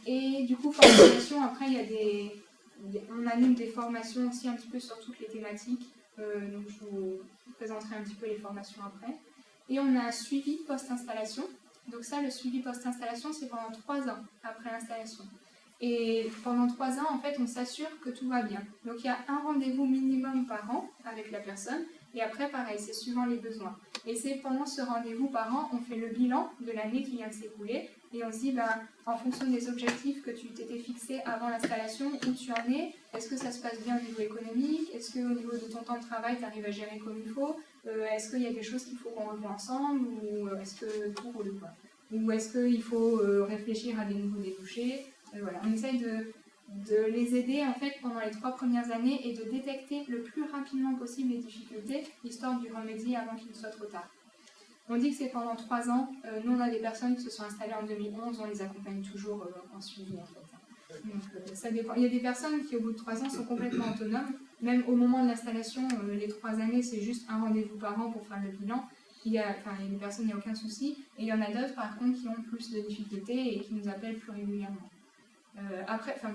Et du coup, formation, après on anime des formations aussi un petit peu sur toutes les thématiques, donc je vous présenterai un petit peu les formations après. Et on a un suivi post-installation. Donc ça, le suivi post-installation, c'est pendant 3 ans après l'installation. Et pendant 3 ans, en fait, on s'assure que tout va bien. Donc il y a un rendez-vous minimum par an avec la personne. Et après, pareil, c'est suivant les besoins. Et c'est pendant ce rendez-vous par an, on fait le bilan de l'année qui vient de s'écouler. Et on se dit, en fonction des objectifs que tu t'étais fixés avant l'installation, où tu en es, est-ce que ça se passe bien au niveau économique? Est-ce qu'au niveau de ton temps de travail, tu arrives à gérer comme il faut? Est-ce qu'il y a des choses qu'il faut qu'on revoie ensemble? Ou est-ce que tout roule, quoi? Ou est-ce qu'il faut réfléchir à des nouveaux débouchés? Voilà. On essaye de les aider en fait pendant les 3 premières années et de détecter le plus rapidement possible les difficultés, histoire d'y remédier avant qu'il ne soit trop tard. On dit que c'est pendant 3 ans. Nous, on a des personnes qui se sont installées en 2011, on les accompagne toujours en suivi en fait. Donc, ça dépend. Il y a des personnes qui, au bout de 3 ans, sont complètement autonomes. Même au moment de l'installation, les 3 années, c'est juste un rendez-vous par an pour faire le bilan. Il y a des personnes, il n'y a aucun souci. Et il y en a d'autres, par contre, qui ont plus de difficultés et qui nous appellent plus régulièrement.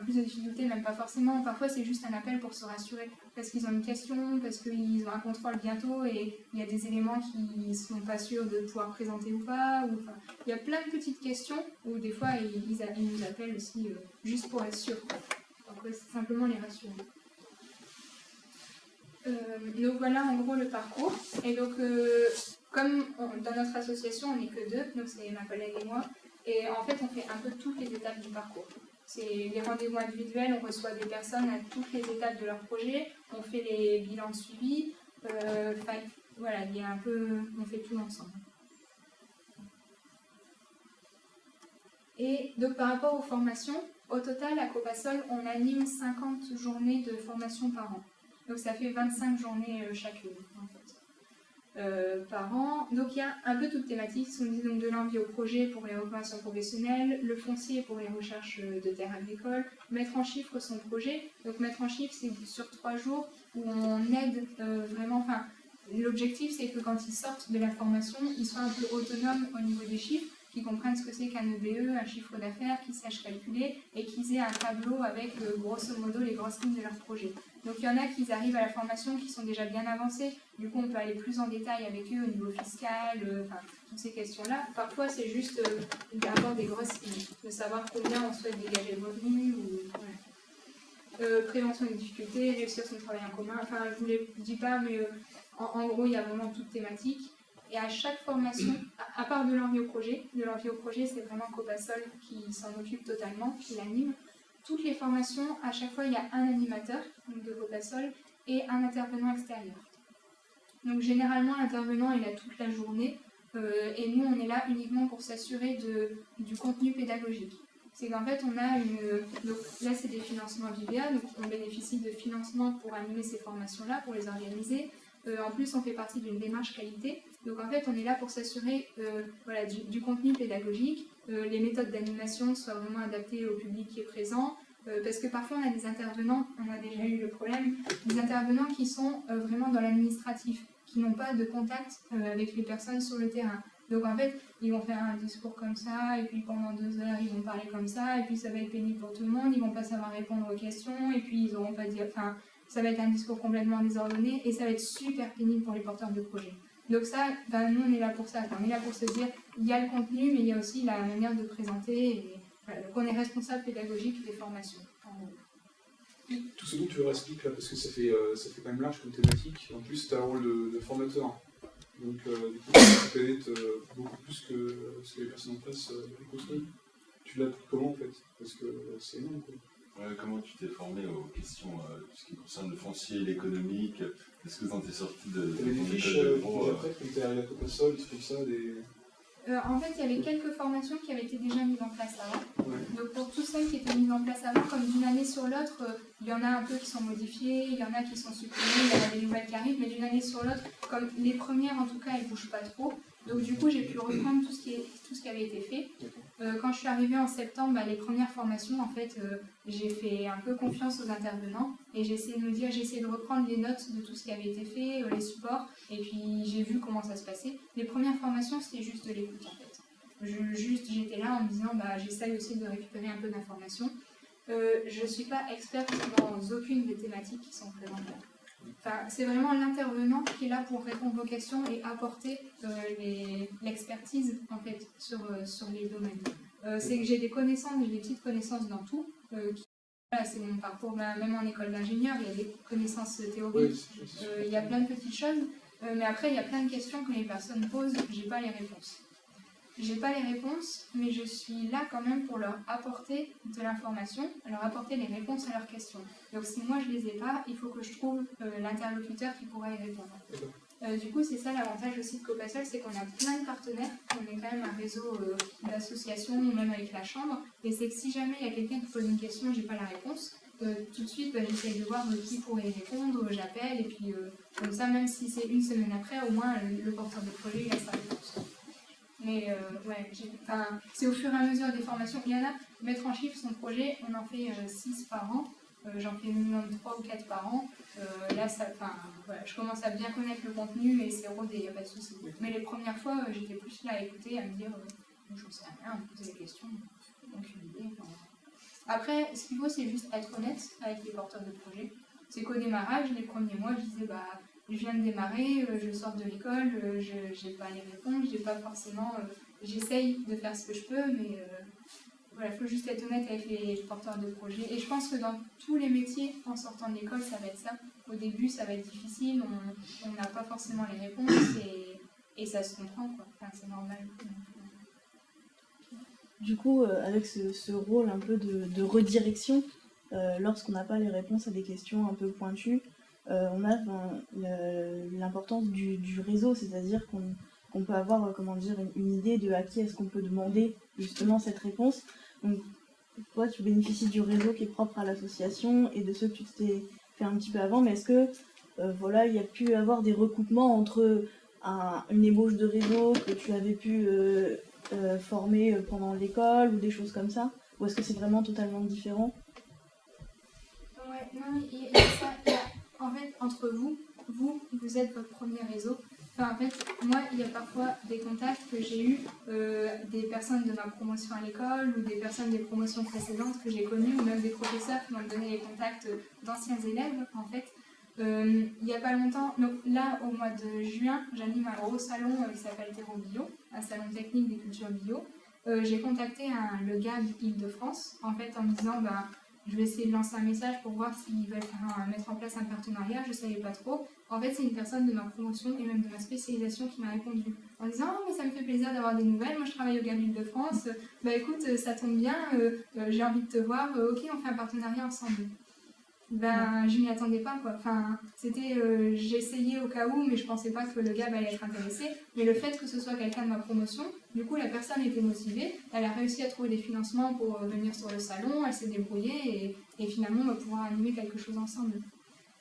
Plus de difficultés, même pas forcément. Parfois, c'est juste un appel pour se rassurer. Parce qu'ils ont une question, parce qu'ils ont un contrôle bientôt et il y a des éléments qu'ils ne sont pas sûrs de pouvoir présenter ou pas. Il y a plein de petites questions où des fois, ils nous appellent aussi juste pour être sûrs. Donc, c'est simplement les rassurer. Donc voilà en gros le parcours. Et donc, comme dans notre association, on n'est que 2, donc c'est ma collègue et moi. Et en fait, on fait un peu toutes les étapes du parcours. C'est les rendez-vous individuels, on reçoit des personnes à toutes les étapes de leur projet, on fait les bilans de suivi, voilà, il y a un peu, on fait tout ensemble. Et donc par rapport aux formations, au total à Copasol, on anime 50 journées de formation par an. Donc ça fait 25 journées chacune en fait. Par an. Donc il y a un peu toutes thématiques, on dit donc de l'envie au projet pour les reconversions professionnelles, le foncier pour les recherches de terres agricoles, mettre en chiffres son projet. Donc mettre en chiffres, c'est sur 3 jours où on aide vraiment, l'objectif c'est que quand ils sortent de la formation, ils soient un peu autonomes au niveau des chiffres, qu'ils comprennent ce que c'est qu'un EBE, un chiffre d'affaires, qu'ils sachent calculer et qu'ils aient un tableau avec grosso modo les grosses lignes de leur projet. Donc il y en a qui arrivent à la formation qui sont déjà bien avancés, du coup on peut aller plus en détail avec eux au niveau fiscal, toutes ces questions-là. Parfois c'est juste d'avoir des grosses lignes, de savoir combien on souhaite dégager de revenus. prévention des difficultés, réussir son travail en commun. Enfin, je ne vous les dis pas, mais en gros, il y a vraiment toute thématique. Et à chaque formation, à part de l'envie au projet, c'est vraiment Copasol qui s'en occupe totalement, qui l'anime. Toutes les formations, à chaque fois, il y a un animateur donc de Copasol et un intervenant extérieur. Donc généralement, l'intervenant est là toute la journée et nous, on est là uniquement pour s'assurer du contenu pédagogique. C'est qu'en fait, on a donc là, c'est des financements Vivea, donc on bénéficie de financements pour animer ces formations-là, pour les organiser. En plus, on fait partie d'une démarche qualité. Donc en fait, on est là pour s'assurer voilà, du contenu pédagogique, les méthodes d'animation soient vraiment adaptées au public qui est présent. Parce que parfois, on a des intervenants, on a déjà eu le problème, des intervenants qui sont vraiment dans l'administratif, qui n'ont pas de contact avec les personnes sur le terrain. Donc en fait, ils vont faire un discours comme ça, et puis pendant 2 heures, ils vont parler comme ça, et puis ça va être pénible pour tout le monde, ils vont pas savoir répondre aux questions, et puis ils n'auront pas dire... Enfin, ça va être un discours complètement désordonné, et ça va être super pénible pour les porteurs de projets. Donc ça, ben, nous on est là pour ça, on est là pour se dire, il y a le contenu, mais il y a aussi la manière de présenter, et voilà, donc on est responsable pédagogique des formations. Tout ce dont tu leur expliques là, parce que ça fait quand même large comme thématique, en plus tu as un rôle de formateur. Donc du coup, tu connaître beaucoup plus que ce que les personnes en face construisent. Tu l'as pris comment en fait? Parce que c'est énorme quoi. Comment tu t'es formé aux questions tout ce qui concerne le foncier, l'économique? Est-ce que quand tu es sorti de T'avais des ton fiches école de qui droit, étaient prêtes quand tu es arrivé à Copasol, des trucs comme ça, des... En fait, il y avait quelques formations qui avaient été déjà mises en place avant. Ouais. Donc pour toutes celles qui étaient mises en place avant, comme d'une année sur l'autre, il y en a un peu qui sont modifiées, il y en a qui sont supprimées, il y en a des nouvelles qui arrivent, mais d'une année sur l'autre, comme les premières en tout cas, elles ne bougent pas trop. Donc du coup, j'ai pu reprendre tout ce qui avait été fait. Quand je suis arrivée en septembre, les premières formations, en fait, j'ai fait un peu confiance aux intervenants et j'ai essayé de reprendre les notes de tout ce qui avait été fait, les supports, et puis j'ai vu comment ça se passait. Les premières formations, c'était juste de l'écoute en fait. J'étais là en me disant, j'essaye aussi de récupérer un peu d'informations. Je ne suis pas experte dans aucune des thématiques qui sont présentes là. Enfin, c'est vraiment l'intervenant qui est là pour répondre aux questions et apporter l'expertise en fait sur les domaines. C'est que j'ai des petites connaissances dans tout. Voilà, c'est mon parcours, même en école d'ingénieur, il y a des connaissances théoriques, il y a plein de petites choses, mais après il y a plein de questions que les personnes posent, j'ai pas les réponses. J'ai pas les réponses, mais je suis là quand même pour leur apporter de l'information, leur apporter les réponses à leurs questions. Donc si moi je les ai pas, il faut que je trouve l'interlocuteur qui pourra y répondre. Du coup, c'est ça l'avantage aussi de Copasol, c'est qu'on a plein de partenaires, on est quand même un réseau d'associations, même avec la chambre, et c'est que si jamais il y a quelqu'un qui pose une question et j'ai pas la réponse, tout de suite j'essaye de voir qui pourrait y répondre, j'appelle, et puis comme ça, même si c'est une semaine après, au moins le porteur de projet il a sa réponse. Mais c'est au fur et à mesure des formations. Il y en a, mettre en chiffre son projet, on en fait 6 par an. J'en fais minimum 3 ou 4 par an. Là, je commence à bien connaître le contenu et c'est rodé, il n'y a pas de souci. Mais les premières fois, j'étais plus là à écouter, à me dire je ne sais rien, on me posait des questions, aucune idée. Après, ce qu'il faut, c'est juste être honnête avec les porteurs de projet. C'est qu'au démarrage, les premiers mois, je disais je viens de démarrer, je sors de l'école, je n'ai pas les réponses, j'ai pas forcément. J'essaye de faire ce que je peux, mais voilà, il faut juste être honnête avec les porteurs de projets. Et je pense que dans tous les métiers, en sortant de l'école, ça va être ça. Au début, ça va être difficile, on n'a pas forcément les réponses et ça se comprend, quoi. Enfin, c'est normal. Du coup, avec ce rôle un peu de redirection, lorsqu'on n'a pas les réponses à des questions un peu pointues, on a l'importance du réseau, c'est-à-dire qu'on peut avoir une idée de à qui est-ce qu'on peut demander justement cette réponse. Donc, toi, tu bénéficies du réseau qui est propre à l'association et de ceux que tu t'es fait un petit peu avant, mais est-ce que il y a pu avoir des recoupements entre une ébauche de réseau que tu avais pu former pendant l'école ou des choses comme ça, ou est-ce que c'est vraiment totalement différent? Ouais, non, il y a ça. En fait, entre vous êtes votre premier réseau. Enfin, en fait, moi, il y a parfois des contacts que j'ai eus, des personnes de ma promotion à l'école ou des personnes des promotions précédentes que j'ai connues, ou même des professeurs qui m'ont donné les contacts d'anciens élèves, en fait. Il n'y a pas longtemps, donc là, au mois de juin, j'anime un gros salon qui s'appelle Terreau Bio, un salon technique des cultures bio. J'ai contacté le GAB Île-de-France, en fait, en me disant, je vais essayer de lancer un message pour voir s'ils veulent mettre en place un partenariat, je ne savais pas trop. En fait, c'est une personne de ma promotion et même de ma spécialisation qui m'a répondu en disant « Oh, mais ça me fait plaisir d'avoir des nouvelles, moi je travaille au Gabine de France, bah écoute, ça tombe bien, j'ai envie de te voir, ok, on fait un partenariat ensemble. » Ben, je m'y attendais pas, quoi. Enfin, c'était, j'ai essayé au cas où, mais je pensais pas que le gars allait être intéressé. Mais le fait que ce soit quelqu'un de ma promotion, du coup, la personne était motivée. Elle a réussi à trouver des financements pour venir sur le salon. Elle s'est débrouillée et finalement, on va pouvoir animer quelque chose ensemble.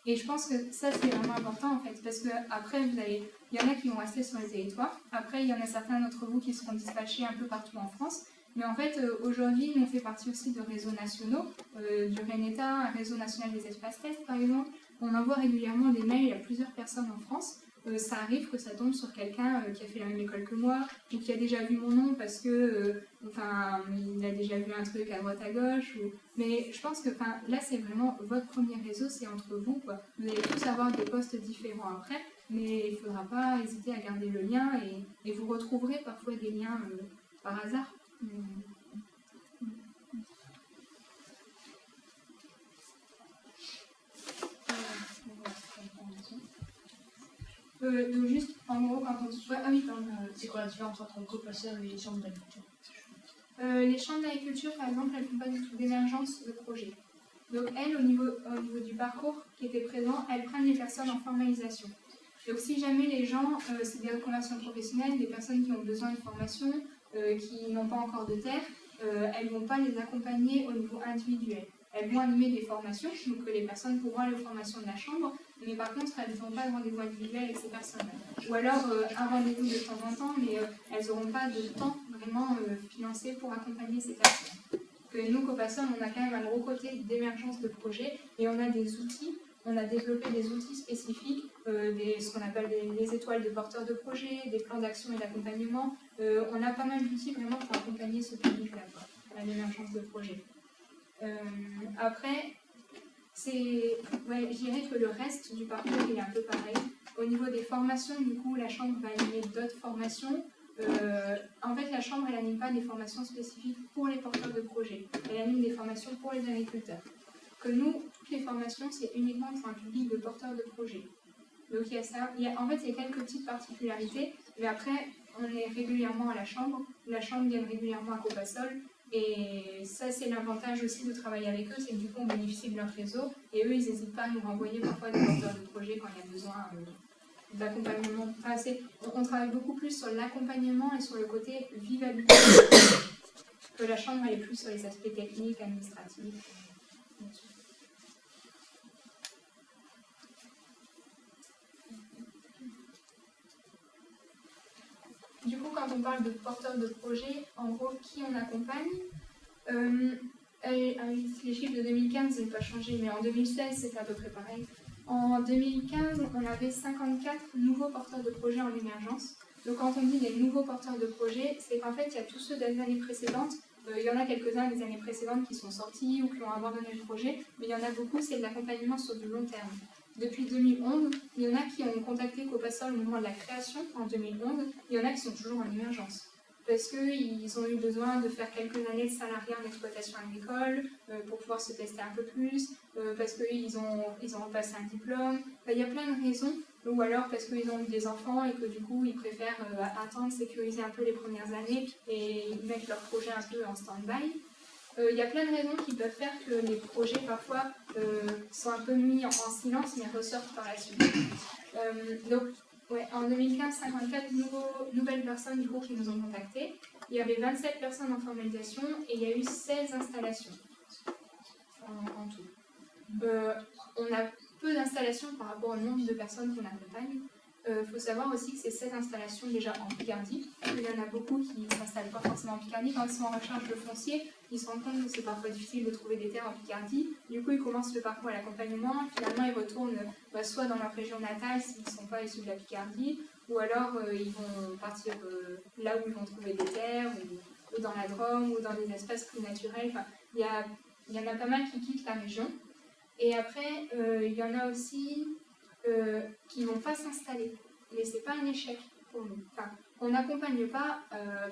Et je pense que ça, c'est vraiment important, en fait, parce que après, il y en a qui vont rester sur le territoire. Après, il y en a certains d'entre vous qui seront dispatchés un peu partout en France. Mais en fait, aujourd'hui, nous, on fait partie aussi de réseaux nationaux, du RENETA, un réseau national des espaces tests, par exemple. On envoie régulièrement des mails à plusieurs personnes en France. Ça arrive que ça tombe sur quelqu'un qui a fait la même école que moi, ou qui a déjà vu mon nom parce que, il a déjà vu un truc à droite à gauche. Mais je pense que là, c'est vraiment votre premier réseau, c'est entre vous, quoi. Vous allez tous avoir des postes différents après, mais il ne faudra pas hésiter à garder le lien et vous retrouverez parfois des liens par hasard. Donc juste, en gros, quand on dit... Ah oui, pardon. C'est quoi la différence entre un copasseur et les chambres d'agriculture? Les chambres d'agriculture, par exemple, elles ne font pas du tout d'émergence de projet. Donc elles, au niveau du parcours qui était présent, elles prennent les personnes en formalisation. Donc si jamais les gens, c'est des reconversions professionnelles, des personnes qui ont besoin de formation, qui n'ont pas encore de terre, elles ne vont pas les accompagner au niveau individuel. Elles vont animer des formations, donc les personnes pourront aller aux formations de la chambre, mais par contre, elles n'auront pas de rendez-vous individuel avec ces personnes-là. Ou alors un rendez-vous de temps en temps, mais elles n'auront pas de temps vraiment financé pour accompagner ces personnes. Nous, Copasson, on a quand même un gros côté d'émergence de projet et on a des outils. On a développé des outils spécifiques, ce qu'on appelle les étoiles de porteurs de projet, des plans d'action et d'accompagnement. On a pas mal d'outils vraiment pour accompagner ce public-là, à l'émergence de projet. Après, je dirais que le reste du parcours il est un peu pareil. Au niveau des formations, du coup, la Chambre va animer d'autres formations. En fait, la Chambre, elle n'anime pas des formations spécifiques pour les porteurs de projets. Elle anime des formations pour les agriculteurs. Que nous, toutes les formations, c'est uniquement pour un public de porteurs de projets. Donc il y a ça. En fait, il y a quelques petites particularités, mais après, on est régulièrement à la Chambre vient régulièrement à Copasol, et ça, c'est l'avantage aussi de travailler avec eux, c'est que du coup, on bénéficie de leur réseau, et eux, ils n'hésitent pas à nous renvoyer parfois des porteurs de projets quand il y a besoin d'accompagnement. On travaille beaucoup plus sur l'accompagnement et sur le côté vivabilité, que la Chambre, elle est plus sur les aspects techniques, administratifs. Du coup, quand on parle de porteurs de projet, en gros, qui on accompagne, les chiffres de 2015 n'ont pas changé, mais en 2016, c'était à peu près pareil. En 2015, on avait 54 nouveaux porteurs de projet en émergence. Donc quand on dit des nouveaux porteurs de projet, c'est qu'en fait, il y a tous ceux des années précédentes. Il y en a quelques-uns des années précédentes qui sont sortis ou qui ont abandonné le projet, mais il y en a beaucoup, c'est de l'accompagnement sur du long terme. Depuis 2011, il y en a qui ont contacté Copasol au moment de la création, en 2011, il y en a qui sont toujours en émergence. Parce qu'ils ont eu besoin de faire quelques années de salariat en exploitation agricole pour pouvoir se tester un peu plus, parce qu'ils ont repassé un diplôme. Il y a plein de raisons, ou alors parce qu'ils ont eu des enfants et que du coup ils préfèrent attendre, sécuriser un peu les premières années et mettre leur projet un peu en stand-by. Il y a plein de raisons qui peuvent faire que les projets parfois sont un peu mis en silence mais ressortent par la suite. En 2015, 54 nouvelles personnes du coup, qui nous ont contactés. Il y avait 27 personnes en formalisation et il y a eu 16 installations en tout. On a peu d'installations par rapport au nombre de personnes qu'on accompagne. Faut savoir aussi que c'est 7 installations déjà en Picardie. Il y en a beaucoup qui ne s'installent pas forcément en Picardie. Quand ils sont en recherche de foncier, ils se rendent compte que c'est parfois difficile de trouver des terres en Picardie. Du coup, ils commencent le parcours à l'accompagnement. Finalement, ils retournent soit dans leur région natale s'ils ne sont pas issus de la Picardie, ou alors ils vont partir là où ils vont trouver des terres, ou dans la Drôme, ou dans des espaces plus naturels. Enfin, il y en a pas mal qui quittent la région. Et après, il y en a aussi qui ne vont pas s'installer. Mais ce n'est pas un échec pour nous. Enfin, on n'accompagne pas,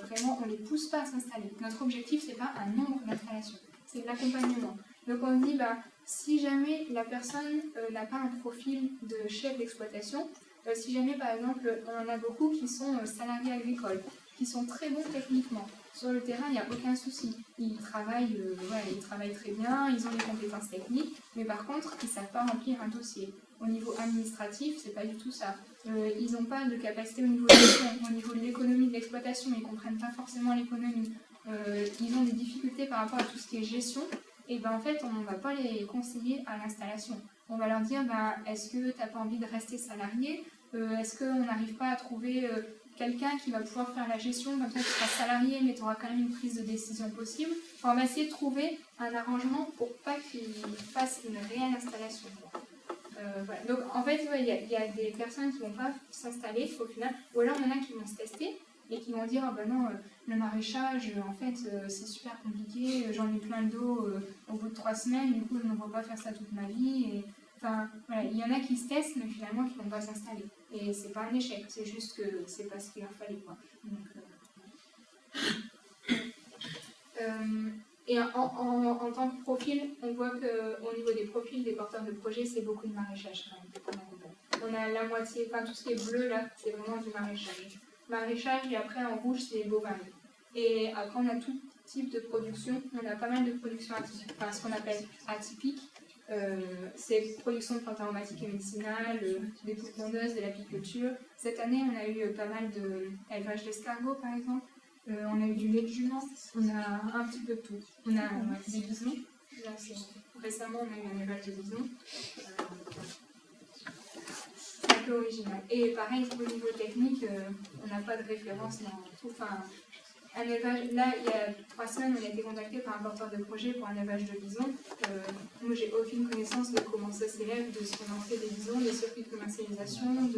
vraiment, on ne les pousse pas à s'installer. Notre objectif, ce n'est pas un nombre d'installations, c'est de l'accompagnement. Donc on dit, si jamais la personne n'a pas un profil de chef d'exploitation, si jamais par exemple on en a beaucoup qui sont salariés agricoles, qui sont très bons techniquement, sur le terrain il n'y a aucun souci, ils travaillent très bien, ils ont des compétences techniques, mais par contre ils ne savent pas remplir un dossier. Au niveau administratif, c'est pas du tout ça. Ils n'ont pas de capacité au niveau de gestion, au niveau de l'économie de l'exploitation, ils ne comprennent pas forcément l'économie. Ils ont des difficultés par rapport à tout ce qui est gestion, et en fait on ne va pas les conseiller à l'installation. On va leur dire est-ce que tu n'as pas envie de rester salarié, est-ce qu'on n'arrive pas à trouver quelqu'un qui va pouvoir faire la gestion, comme ça tu seras salarié mais tu auras quand même une prise de décision possible. Enfin, on va essayer de trouver un arrangement pour pas qu'ils fassent une réelle installation. Voilà. Donc en fait il y a des personnes qui ne vont pas s'installer au final, ou alors il y en a qui vont se tester et qui vont dire non, le maraîchage en fait c'est super compliqué, j'en ai plein le dos au bout de 3 semaines, du coup je ne me vois pas faire ça toute ma vie. Et, enfin voilà, il y en a qui se testent mais finalement qui ne vont pas s'installer. Et c'est pas un échec, c'est juste que c'est pas ce qu'il leur fallait quoi. Donc, et en tant que profil, on voit qu'au niveau des profils des porteurs de projets, c'est beaucoup de maraîchage quand même. On a la moitié, enfin tout ce qui est bleu là, c'est vraiment du maraîchage. Maraîchage et après en rouge, c'est bovin. Et après, on a tout type de production. On a pas mal de production atypique, enfin ce qu'on appelle atypique. C'est production de plantes aromatiques et médicinales, des poules pondeuses, de l'apiculture. Cette année, on a eu pas mal d'élevage d'escargots par exemple. On a eu du lait de jument, on a un petit peu de tout. On a des bisons. Là, récemment, on a eu un élevage de bisons. C'est un peu original. Et pareil, au niveau technique, on n'a pas de référence dans tout. Enfin, un élevage, là, il y a 3 semaines, on a été contacté par un porteur de projet pour un élevage de bisons. Moi, j'ai aucune connaissance de comment ça s'élève, de ce qu'on en fait des bisons, des circuits de commercialisation,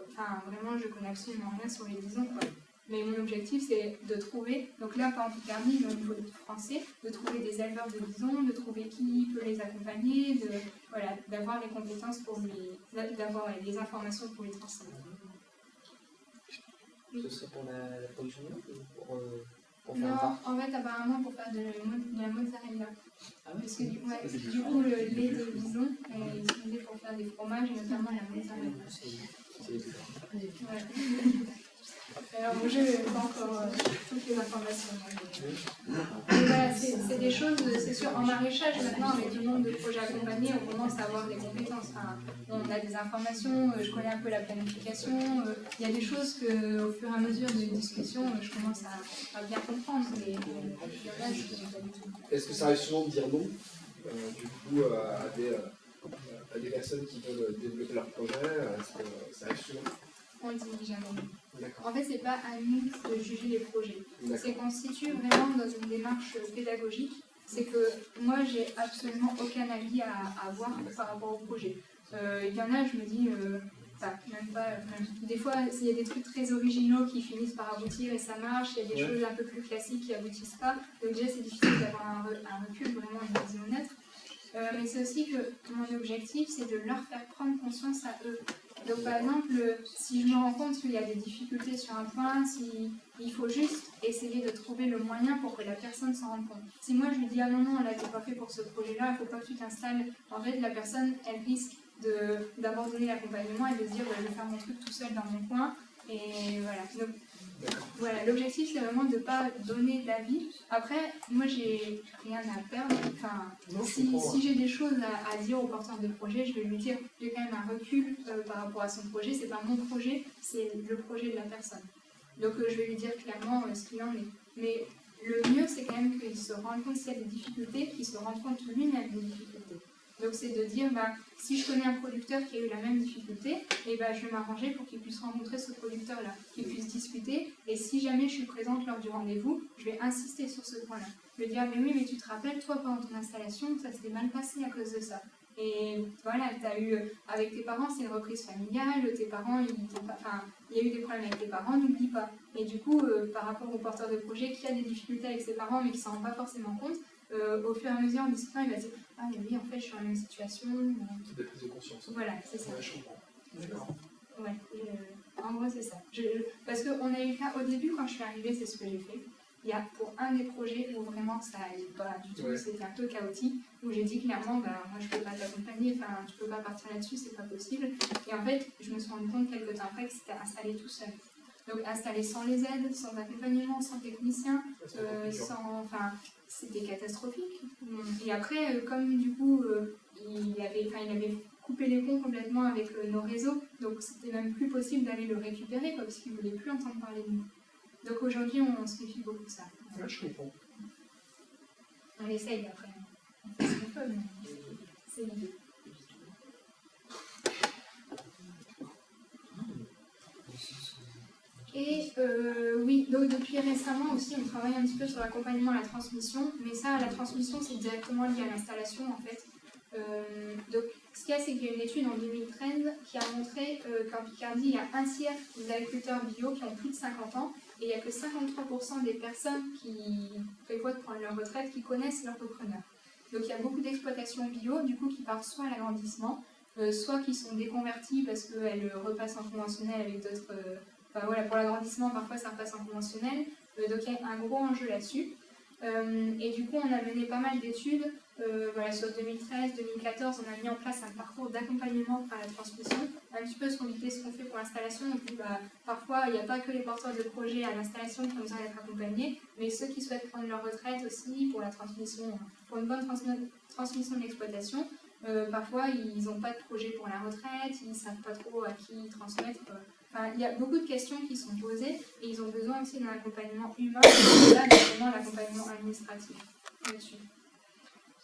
enfin, vraiment, je connais absolument rien sur les bisons, quoi. Mais mon objectif, c'est de trouver, donc là, par exemple, permis au niveau français, de trouver des éleveurs de bisons, de trouver qui peut les accompagner, d'avoir les compétences d'avoir les informations pour les transmettre. Ce serait pour la production ou pour faire Non, un parc? en fait, apparemment, pour faire de la mozzarella. Ah oui, Parce que du coup, le lait des bisons est utilisé pour faire des fromages, notamment la mozzarella. Alors, moi, je n'ai pas encore toutes les informations. Mais voilà, c'est des choses, c'est sûr, en maraîchage, maintenant, avec le nombre de projets accompagnés, on commence à avoir des compétences. Enfin, on a des informations, je connais un peu la planification. Il y a des choses qu'au fur et à mesure des discussions, je commence à bien comprendre. Mais il y en a, je ne connais pas du tout. Est-ce que ça arrive souvent de dire non, du coup, à des personnes qui veulent développer leur projet? Est-ce que ça arrive souvent? On le dit jamais. D'accord. En fait, c'est pas à nous de juger les projets. C'est qu'on se situe vraiment dans une démarche pédagogique. C'est que moi, j'ai absolument aucun avis à avoir par rapport au projet. Il y en a, je me dis, même pas. Des fois, il y a des trucs très originaux qui finissent par aboutir et ça marche. Il y a des choses un peu plus classiques qui aboutissent pas. Donc déjà, c'est difficile d'avoir un recul, vraiment une vision honnête. Mais c'est aussi que mon objectif, c'est de leur faire prendre conscience à eux. Donc par exemple, si je me rends compte qu'il y a des difficultés sur un point, il faut juste essayer de trouver le moyen pour que la personne s'en rende compte. Si moi je lui dis « Ah non, non, là t'es pas fait pour ce projet-là, il ne faut pas que tu t'installes », en fait la personne, elle risque d'abandonner l'accompagnement et de se dire « Je vais faire mon truc tout seul dans mon coin ». Et voilà. Donc, voilà, l'objectif c'est vraiment de ne pas donner de l'avis. Après, moi j'ai rien à perdre. Enfin, si j'ai des choses à dire au porteur de projet, je vais lui dire j'ai quand même un recul par rapport à son projet. C'est pas mon projet, c'est le projet de la personne. Donc je vais lui dire clairement ce qu'il en est. Mais le mieux c'est quand même qu'il se rende compte s'il y a des difficultés, qu'il se rende compte lui-même des difficultés. Donc c'est de dire, si je connais un producteur qui a eu la même difficulté, et je vais m'arranger pour qu'il puisse rencontrer ce producteur-là, qu'il puisse discuter, et si jamais je suis présente lors du rendez-vous, je vais insister sur ce point-là. Je vais dire, mais oui, mais tu te rappelles, toi, pendant ton installation, ça s'était mal passé à cause de ça. Et voilà, tu as eu, avec tes parents, c'est une reprise familiale, tes parents, il y a eu des problèmes avec tes parents, n'oublie pas. Et du coup, par rapport au porteur de projet qui a des difficultés avec ses parents, mais qui ne s'en rend pas forcément compte, au fur et à mesure en discutant, il va dire « Ah mais oui, en fait, je suis dans la même situation. » C'est des prises de conscience. Voilà, c'est ça. Ouais, je comprends. D'accord. Ouais, en gros, c'est ça. Parce qu'on a eu le cas, au début, quand je suis arrivée, c'est ce que j'ai fait. Il y a pour un des projets où vraiment ça n'allait pas du tout, Ouais. c'était un peu chaotique, où j'ai dit clairement, moi je peux pas t'accompagner, enfin tu peux pas partir là-dessus, c'est pas possible. Et en fait, je me suis rendu compte quelques temps après que c'était installé tout seul. Donc installé sans les aides, sans accompagnement, sans technicien, enfin c'était catastrophique. Et après, comme du coup il avait coupé les ponts complètement avec nos réseaux, donc c'était même plus possible d'aller le récupérer quoi, parce qu'il ne voulait plus entendre parler de nous. Donc aujourd'hui on se méfie beaucoup de ça. Ouais, je comprends. On essaye après, on fait ce qu'on peut, mais c'est l'idée. Et oui, donc depuis récemment aussi, on travaille un petit peu sur l'accompagnement à la transmission, mais ça, la transmission, c'est directement lié à l'installation en fait. Donc, ce qu'il y a, c'est qu'il y a une étude en 2013 qui a montré qu'en Picardie, il y a un tiers des agriculteurs bio qui ont plus de 50 ans, et il n'y a que 53% des personnes qui prévoient de prendre leur retraite qui connaissent leur repreneur. Donc, il y a beaucoup d'exploitations bio, du coup, qui partent soit à l'agrandissement, soit qui sont déconverties parce qu'elles repassent en conventionnel avec d'autres... Enfin, voilà, pour l'agrandissement, parfois ça repasse en conventionnel, donc il y a un gros enjeu là-dessus. Et du coup, on a mené pas mal d'études. Sur 2013-2014, on a mis en place un parcours d'accompagnement à la transmission, un petit peu ce qu'on fait pour l'installation. Donc, parfois, il n'y a pas que les porteurs de projets à l'installation qui ont besoin d'être accompagnés, mais ceux qui souhaitent prendre leur retraite aussi pour la transmission, pour une bonne transmission de l'exploitation. Parfois, ils n'ont pas de projet pour la retraite, ils ne savent pas trop à qui transmettre. Enfin, il y a beaucoup de questions qui sont posées et ils ont besoin aussi d'un accompagnement humain, et là, notamment l'accompagnement administratif là-dessus.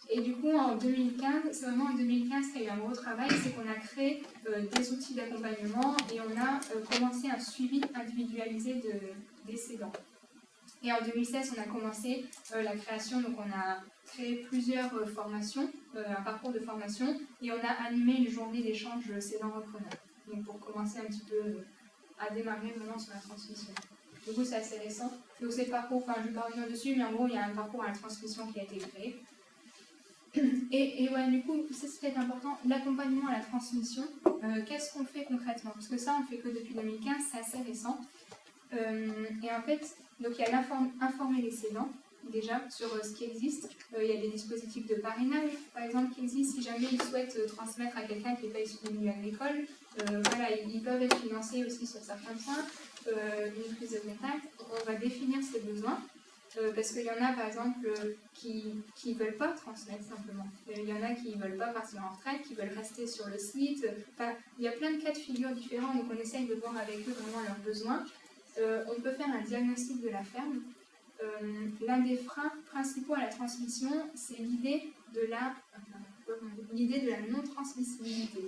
Et du coup, en 2015, c'est vraiment en 2015 qu'il y a eu un gros travail, c'est qu'on a créé des outils d'accompagnement et on a commencé un suivi individualisé des cédants. Et en 2016, on a commencé la création, donc on a créé plusieurs formations, un parcours de formation, et on a animé une journée d'échange cédant-repreneur. Donc pour commencer un petit peu à démarrer vraiment sur la transmission. Du coup, c'est assez récent. Donc c'est le parcours, enfin je ne vais pas revenir dessus, mais en gros, il y a un parcours à la transmission qui a été créé. Et ouais, du coup, c'est ce qui est important, l'accompagnement à la transmission. Qu'est-ce qu'on fait concrètement? Parce que ça, on ne fait que depuis 2015, c'est assez récent. Et en fait, donc il y a informer les cédants, déjà, sur ce qui existe. Il y a des dispositifs de parrainage, par exemple, qui existent. Si jamais ils souhaitent transmettre à quelqu'un qui n'est pas issu du milieu agricole, ils peuvent être financés aussi sur certains points. Une prise de contact, on va définir ses besoins. Parce qu'il y en a par exemple qui ne veulent pas transmettre simplement. Il y en a qui ne veulent pas partir en retraite, qui veulent rester sur le site. Enfin, il y a plein de cas de figure différents, donc on essaye de voir avec eux vraiment leurs besoins. On peut faire un diagnostic de la ferme. L'un des freins principaux à la transmission, c'est l'idée de la non-transmissibilité.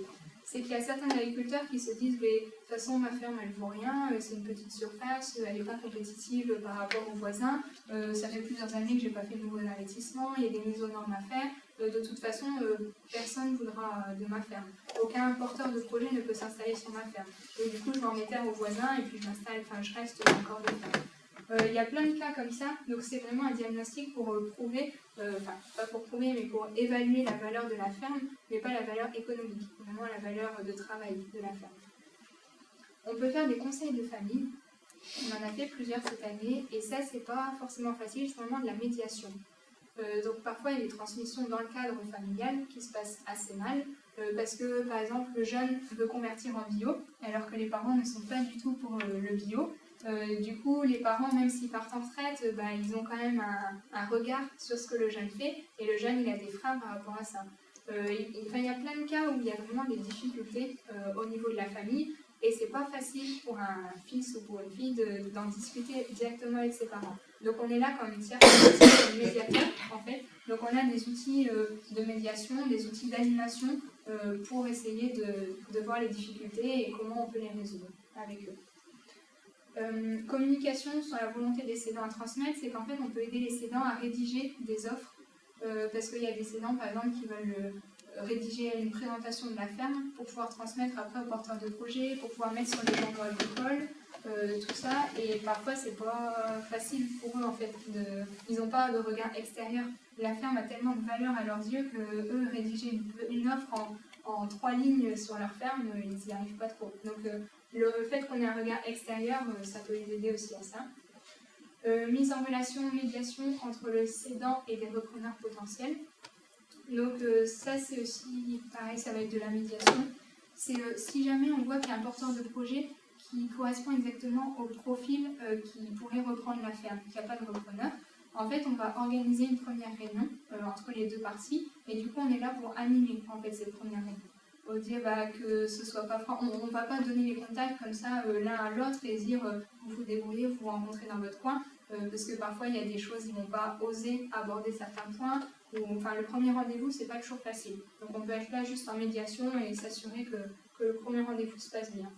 C'est qu'il y a certains agriculteurs qui se disent mais, de toute façon ma ferme elle vaut rien, c'est une petite surface, elle n'est pas compétitive par rapport aux voisins, ça fait plusieurs années que je n'ai pas fait de nouveaux investissements, il y a des mises aux normes à faire, de toute façon personne ne voudra de ma ferme. Aucun porteur de projet ne peut s'installer sur ma ferme. Et du coup je m'en mettais aux voisins et puis je reste encore de ferme. Il y a plein de cas comme ça, donc c'est vraiment un diagnostic pour prouver, pas pour prouver, mais pour évaluer la valeur de la ferme, mais pas la valeur économique, vraiment la valeur de travail de la ferme. On peut faire des conseils de famille, on en a fait plusieurs cette année, et ça c'est pas forcément facile, c'est vraiment de la médiation. Donc parfois il y a des transmissions dans le cadre familial qui se passent assez mal, parce que par exemple le jeune veut convertir en bio, alors que les parents ne sont pas du tout pour le bio. Du coup, les parents, même s'ils partent en retraite, ils ont quand même un regard sur ce que le jeune fait, et le jeune, il a des freins par rapport à ça. Il y a plein de cas où il y a vraiment des difficultés au niveau de la famille, et c'est pas facile pour un fils ou pour une fille d'en discuter directement avec ses parents. Donc on est là comme une certaine médiateur, en fait. Donc on a des outils de médiation, des outils d'animation pour essayer de voir les difficultés et comment on peut les résoudre avec eux. Communication sur la volonté des cédants à transmettre, c'est qu'en fait on peut aider les cédants à rédiger des offres parce qu'il y a des cédants par exemple qui veulent rédiger une présentation de la ferme pour pouvoir transmettre après aux porteurs de projet, pour pouvoir mettre sur les journaux agricoles, tout ça, et parfois c'est pas facile pour eux en fait, ils n'ont pas de regard extérieur. La ferme a tellement de valeur à leurs yeux que eux rédiger une offre en 3 lignes sur leur ferme, ils n'y arrivent pas trop. Donc le fait qu'on ait un regard extérieur, ça peut les aider aussi à ça. Mise en relation, médiation entre le cédant et des repreneurs potentiels. Donc ça c'est aussi pareil, ça va être de la médiation. C'est si jamais on voit qu'il y a un porteur de projet qui correspond exactement au profil qui pourrait reprendre la ferme, qu'il n'y a pas de repreneur, en fait on va organiser une première réunion entre les deux parties et du coup on est là pour animer en fait cette première réunion. Au dire que ce soit pas franc, on ne va pas donner les contacts comme ça l'un à l'autre et dire vous vous débrouillez, vous vous rencontrez dans votre coin, parce que parfois il y a des choses, ils ne vont pas oser aborder certains points, ou enfin le premier rendez-vous c'est pas toujours facile. Donc on peut être là juste en médiation et s'assurer que le premier rendez-vous se passe bien.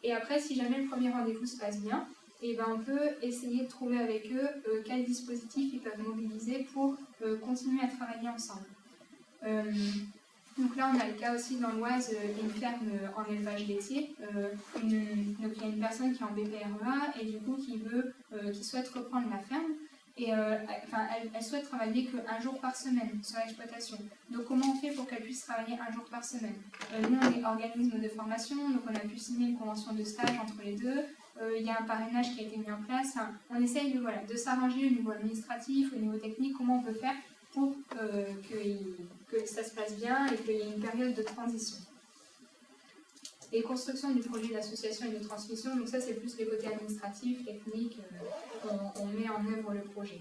Et après si jamais le premier rendez-vous se passe bien, et ben on peut essayer de trouver avec eux quels dispositifs ils peuvent mobiliser pour continuer à travailler ensemble. Donc là, on a le cas aussi dans l'Oise, une ferme en élevage laitier. Donc il y a une personne qui est en BPREA et du coup qui souhaite reprendre la ferme. Et elle souhaite travailler qu'un jour par semaine sur l'exploitation. Donc comment on fait pour qu'elle puisse travailler un jour par semaine? Nous, on est organisme de formation, donc on a pu signer une convention de stage entre les deux. Il y a un parrainage qui a été mis en place. Enfin, on essaye de s'arranger au niveau administratif, au niveau technique, comment on peut faire pour que ça se passe bien et qu'il y ait une période de transition. Et construction du projet d'association et de transmission, donc ça c'est plus les côtés administratifs, techniques, on met en œuvre le projet.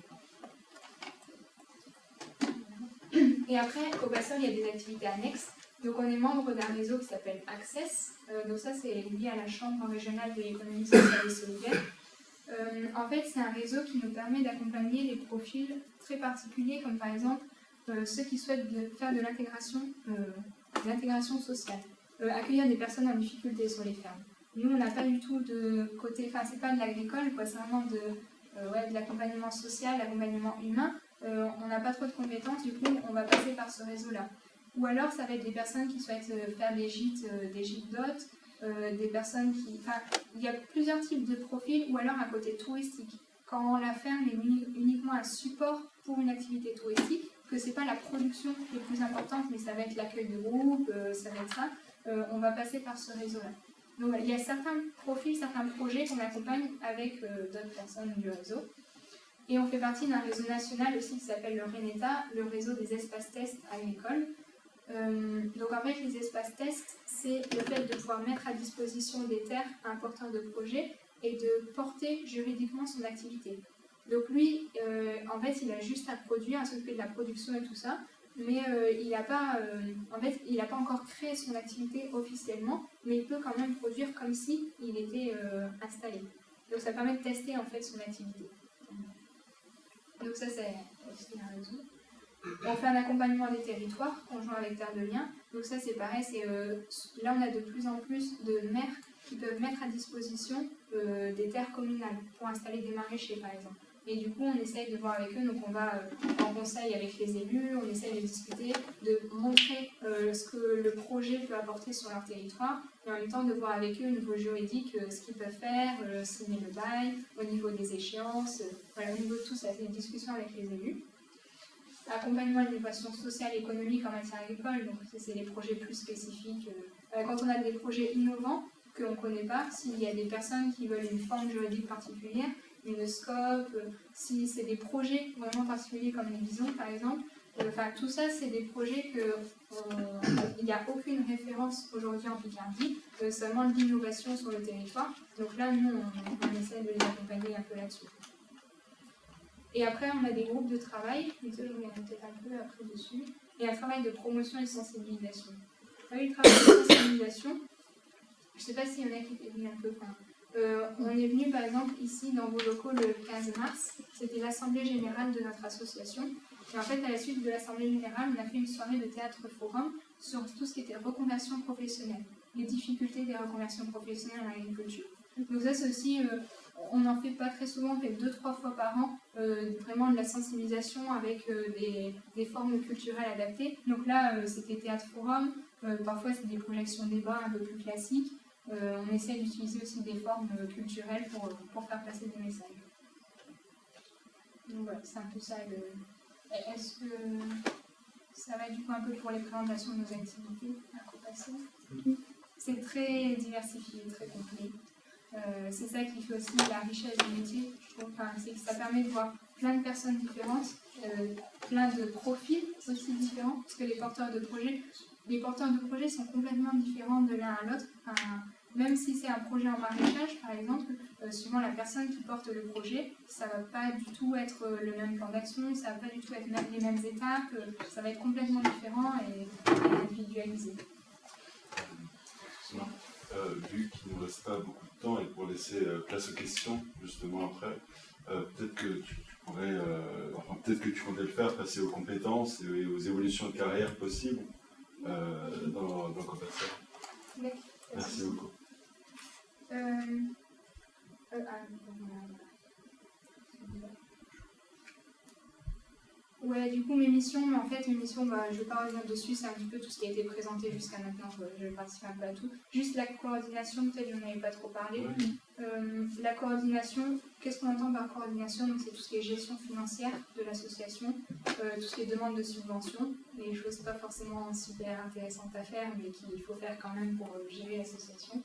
Et après, au Bassol, il y a des activités annexes. Donc on est membre d'un réseau qui s'appelle Access, donc ça c'est lié à la Chambre régionale de l'économie sociale et solidaire. En fait, c'est un réseau qui nous permet d'accompagner les profils très particuliers, comme par exemple ceux qui souhaitent faire de l'intégration sociale, accueillir des personnes en difficulté sur les fermes. Nous, on n'a pas du tout de côté, enfin, c'est pas de l'agricole, quoi, c'est vraiment de l'accompagnement social, l'accompagnement humain. On n'a pas trop de compétences, du coup, on va passer par ce réseau-là. Ou alors, ça va être des personnes qui souhaitent faire des gîtes d'hôtes. Des personnes qui... Enfin, il y a plusieurs types de profils, ou alors un côté touristique. Quand la ferme est uniquement un support pour une activité touristique, que c'est pas la production qui est plus importante, mais ça va être l'accueil de groupe, ça va être ça, on va passer par ce réseau-là. Donc il y a certains profils, certains projets qu'on accompagne avec d'autres personnes du réseau. Et on fait partie d'un réseau national aussi qui s'appelle le RENETA, le réseau des espaces tests agricoles. Donc en fait, les espaces tests, c'est le fait de pouvoir mettre à disposition des terres à un porteur de projet et de porter juridiquement son activité. Donc lui, en fait, il a juste à produire, à s'occuper de la production et tout ça, mais il n'a pas encore créé son activité officiellement, mais il peut quand même produire comme si il était installé. Donc ça permet de tester en fait son activité. Donc ça, c'est aussi un réseau. On fait un accompagnement des territoires conjoint avec Terre de Liens. Donc ça c'est pareil, là on a de plus en plus de maires qui peuvent mettre à disposition des terres communales pour installer des maraîchers par exemple. Et du coup on essaye de voir avec eux, donc on va en conseil avec les élus, on essaye de discuter, de montrer ce que le projet peut apporter sur leur territoire, et en même temps de voir avec eux au niveau juridique ce qu'ils peuvent faire, signer le bail, au niveau des échéances, voilà, au niveau de tout ça, c'est une discussion avec les élus. Accompagnement à l'innovation sociale et économique en matière agricole, donc c'est les projets plus spécifiques. Quand on a des projets innovants qu'on ne connaît pas, s'il y a des personnes qui veulent une forme juridique particulière, une scope, si c'est des projets vraiment particuliers comme les bisons par exemple, tout ça c'est des projets il n'y a aucune référence aujourd'hui en Picardie, seulement de l'innovation sur le territoire. Donc là nous on essaie de les accompagner un peu là-dessus. Et après, on a des groupes de travail, mais ça, je reviendrai peut-être un peu après dessus, et un travail de promotion et de sensibilisation. Le travail de sensibilisation, je ne sais pas s'il y en a qui étaient venus un peu. On est venu, par exemple, ici, dans vos locaux, le 15 mars. C'était l'assemblée générale de notre association. Et en fait, à la suite de l'assemblée générale, on a fait une soirée de théâtre-forum sur tout ce qui était reconversion professionnelle, les difficultés des reconversions professionnelles en agriculture. Donc ça, c'est aussi... on n'en fait pas très souvent, on fait 2-3 fois par an, vraiment de la sensibilisation avec des formes culturelles adaptées. Donc là, c'était théâtre-forum, parfois c'est des projections débats un peu plus classiques. On essaie d'utiliser aussi des formes culturelles pour faire passer des messages. Donc voilà, c'est un peu ça. Est-ce que ça va du coup un peu pour les présentations de nos activités à Copasser? C'est très diversifié, très complet. C'est ça qui fait aussi la richesse du métier, je trouve. Enfin, c'est que ça permet de voir plein de personnes différentes, plein de profils aussi différents, parce que les porteurs de projets sont complètement différents de l'un à l'autre. Enfin, même si c'est un projet en maraîchage, par exemple, suivant la personne qui porte le projet, ça va pas du tout être le même plan d'action, ça va pas du tout être même les mêmes étapes, ça va être complètement différent et individualisé. Vu qu'il ne nous reste pas beaucoup de temps et pour laisser place aux questions, justement après, peut-être que tu pourrais, peut-être que tu comptais le faire, passer aux compétences et aux évolutions de carrière possibles dans Copasser. Merci beaucoup. Ouais, du coup, mes missions, je ne vais pas revenir dessus, c'est un petit peu tout ce qui a été présenté jusqu'à maintenant, je ne participe un peu à tout. Juste la coordination, peut-être je n'en avais pas trop parlé. La coordination, qu'est-ce qu'on entend par coordination? Donc, c'est tout ce qui est gestion financière de l'association, tout ce qui est demande de subvention, les choses pas forcément super intéressantes à faire, mais qu'il faut faire quand même pour gérer l'association.